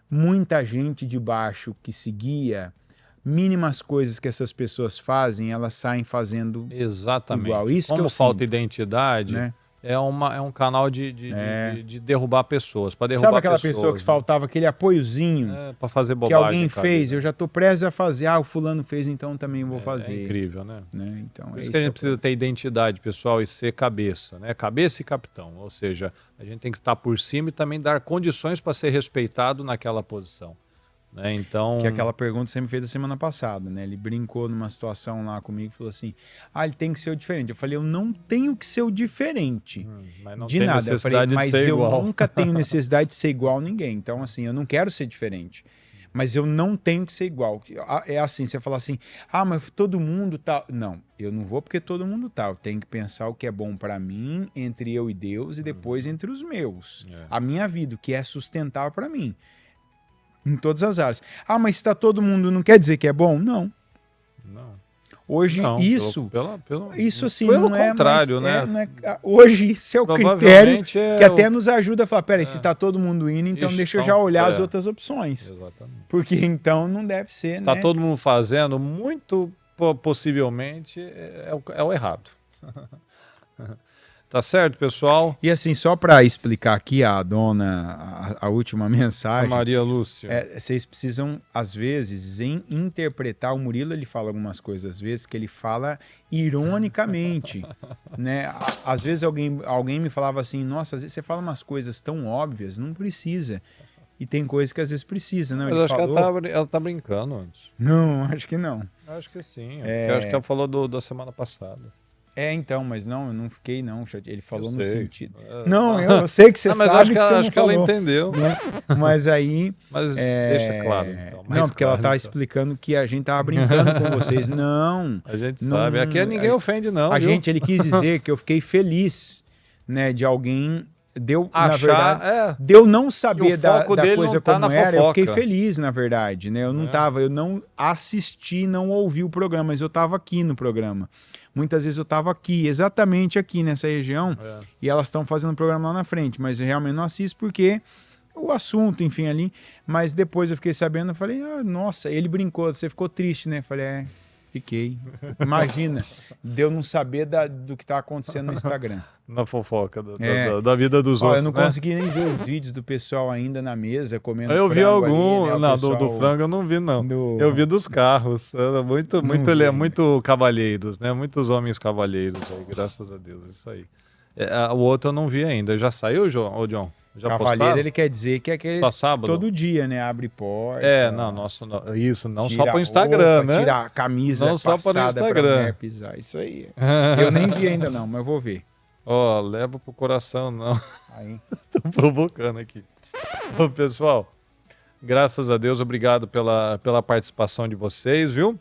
S3: Muita gente de baixo que seguia, mínimas coisas que essas pessoas fazem, elas saem fazendo igual. Isso
S2: como
S3: que eu
S2: falta
S3: sinto,
S2: identidade,
S3: né?
S2: É um canal de derrubar pessoas, para derrubar
S3: Sabe aquela
S2: pessoas,
S3: pessoa que faltava aquele apoiozinho
S2: para fazer bobagem,
S3: que alguém fez, eu já tô prestes a fazer, o fulano fez, então também vou fazer.
S2: É incrível, né?
S3: Então,
S2: por isso que a gente precisa ter identidade, pessoal, e ser cabeça, né? Cabeça e capitão, ou seja, a gente tem que estar por cima e também dar condições para ser respeitado naquela posição. Né? Então...
S3: Que aquela pergunta que você me fez a semana passada, né? Ele brincou numa situação lá comigo e falou assim, ele tem que ser o diferente. Eu falei, eu não tenho que ser o diferente
S2: mas não
S3: de
S2: tem
S3: nada. Eu falei, mas eu
S2: igual.
S3: nunca tenho necessidade de ser igual a ninguém. Então, assim, eu não quero ser diferente. Mas eu não tenho que ser igual. É assim, você fala assim, mas todo mundo tá... Não, eu não vou porque todo mundo tá. Eu tenho que pensar o que é bom para mim, entre eu e Deus, e depois entre os meus. A minha vida, o que é sustentável para mim. Em todas as áreas. Mas se tá todo mundo, não quer dizer que é bom? Não. Hoje,
S2: não,
S3: isso assim,
S2: pelo
S3: não é
S2: contrário,
S3: mais,
S2: né?
S3: Hoje, isso é o critério que até nos ajuda a falar, peraí, se tá todo mundo indo, então deixa eu já olhar as outras opções.
S2: Exatamente.
S3: Porque então não deve ser,
S2: se tá todo mundo fazendo, muito possivelmente é o errado. Tá certo, pessoal?
S3: E assim, só para explicar aqui a última mensagem.
S2: A Maria Lúcia.
S3: Vocês precisam, às vezes, interpretar. O Murilo, ele fala algumas coisas, às vezes, que ele fala ironicamente. Né? Às vezes alguém me falava assim, nossa, às vezes você fala umas coisas tão óbvias, não precisa. e tem coisas que às vezes precisa, não?
S2: Mas
S3: Ele
S2: eu acho
S3: falou...
S2: que ela tá brincando antes.
S3: Não, acho que não.
S2: Eu acho que sim. Eu acho que ela falou da semana passada.
S3: Então, mas não, eu não fiquei não. Ele falou no
S2: sei.
S3: sentido. Não, eu sei que você
S2: mas
S3: sabe que você não
S2: acho que ela
S3: falou,
S2: entendeu.
S3: né? Mas aí...
S2: Mas deixa claro, então.
S3: Não, porque ela
S2: claro,
S3: tava
S2: então.
S3: explicando que a gente tava brincando com vocês. Não.
S2: A gente
S3: não,
S2: sabe. Aqui ninguém ofende, não.
S3: A
S2: viu?
S3: gente, ele quis dizer que eu fiquei feliz, né, de alguém... na verdade, de eu não saber da coisa como era, eu fiquei feliz, na verdade, né? Eu não assisti, não ouvi o programa, mas eu tava aqui no programa. Muitas vezes eu tava aqui, exatamente aqui nessa região, e elas estão fazendo o programa lá na frente, mas eu realmente não assisto porque o assunto, enfim, ali. Mas depois eu fiquei sabendo, eu falei, nossa, ele brincou, você ficou triste, né? Eu falei, fiquei. Imagina, de eu não saber do que tá acontecendo no Instagram.
S2: Na fofoca da vida dos outros,
S3: eu não consegui nem ver os vídeos do pessoal ainda na mesa, comendo
S2: frango. Eu vi algum,
S3: ali, né, pessoal...
S2: do frango eu não vi, não. Eu vi dos carros. Ele é muito cavalheiros, né? Muitos homens cavalheiros aí, graças a Deus, isso aí. O outro eu não vi ainda. Já saiu, John? Já
S3: Cavalheiro,
S2: postaram?
S3: ele quer dizer que é aquele
S2: só sábado?
S3: Todo dia, né? Abre porta.
S2: Isso, não só para o Instagram, né?
S3: Tira a camisa
S2: não só para o Instagram.
S3: Pisar, isso aí. Eu nem vi ainda não, mas vou ver.
S2: Leva pro coração, não.
S3: Aí.
S2: Tô provocando aqui. Pessoal, graças a Deus, obrigado pela participação de vocês, viu?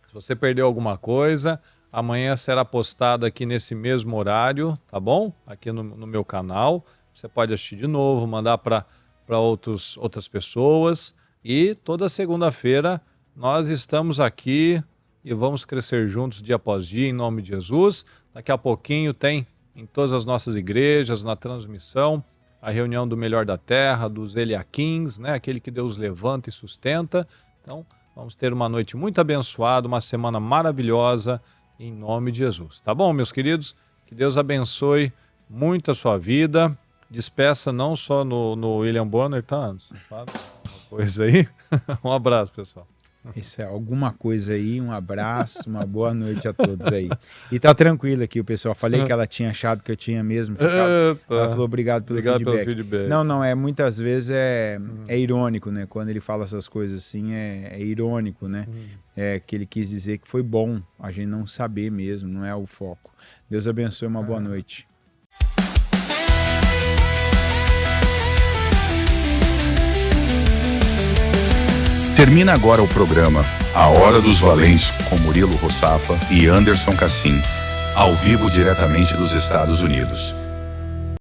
S2: Se você perdeu alguma coisa, amanhã será postado aqui nesse mesmo horário, tá bom? Aqui no meu canal. Você pode assistir de novo, mandar para outras pessoas. E toda segunda-feira nós estamos aqui e vamos crescer juntos dia após dia, em nome de Jesus. Daqui a pouquinho tem em todas as nossas igrejas, na transmissão, a reunião do Melhor da Terra, dos Eliaquins, né? Aquele que Deus levanta e sustenta. Então, vamos ter uma noite muito abençoada, uma semana maravilhosa, em nome de Jesus. Tá bom, meus queridos? Que Deus abençoe muito a sua vida. Despeça não só no William Bonner, tá, Anderson? Fala uma coisa aí. Um abraço, pessoal.
S3: Isso é alguma coisa aí, um abraço, uma boa noite a todos aí. E tá tranquilo aqui, o pessoal. Falei que ela tinha achado que eu tinha mesmo ficado. Ela falou obrigado pelo feedback. Não, muitas vezes é irônico, né? Quando ele fala essas coisas assim, é irônico, né? É que ele quis dizer que foi bom a gente não saber mesmo, não é o foco. Deus abençoe, uma boa noite.
S1: Termina agora o programa A Hora dos Valentes com Murilo Rossafa e Anderson Cassim, ao vivo diretamente dos Estados Unidos.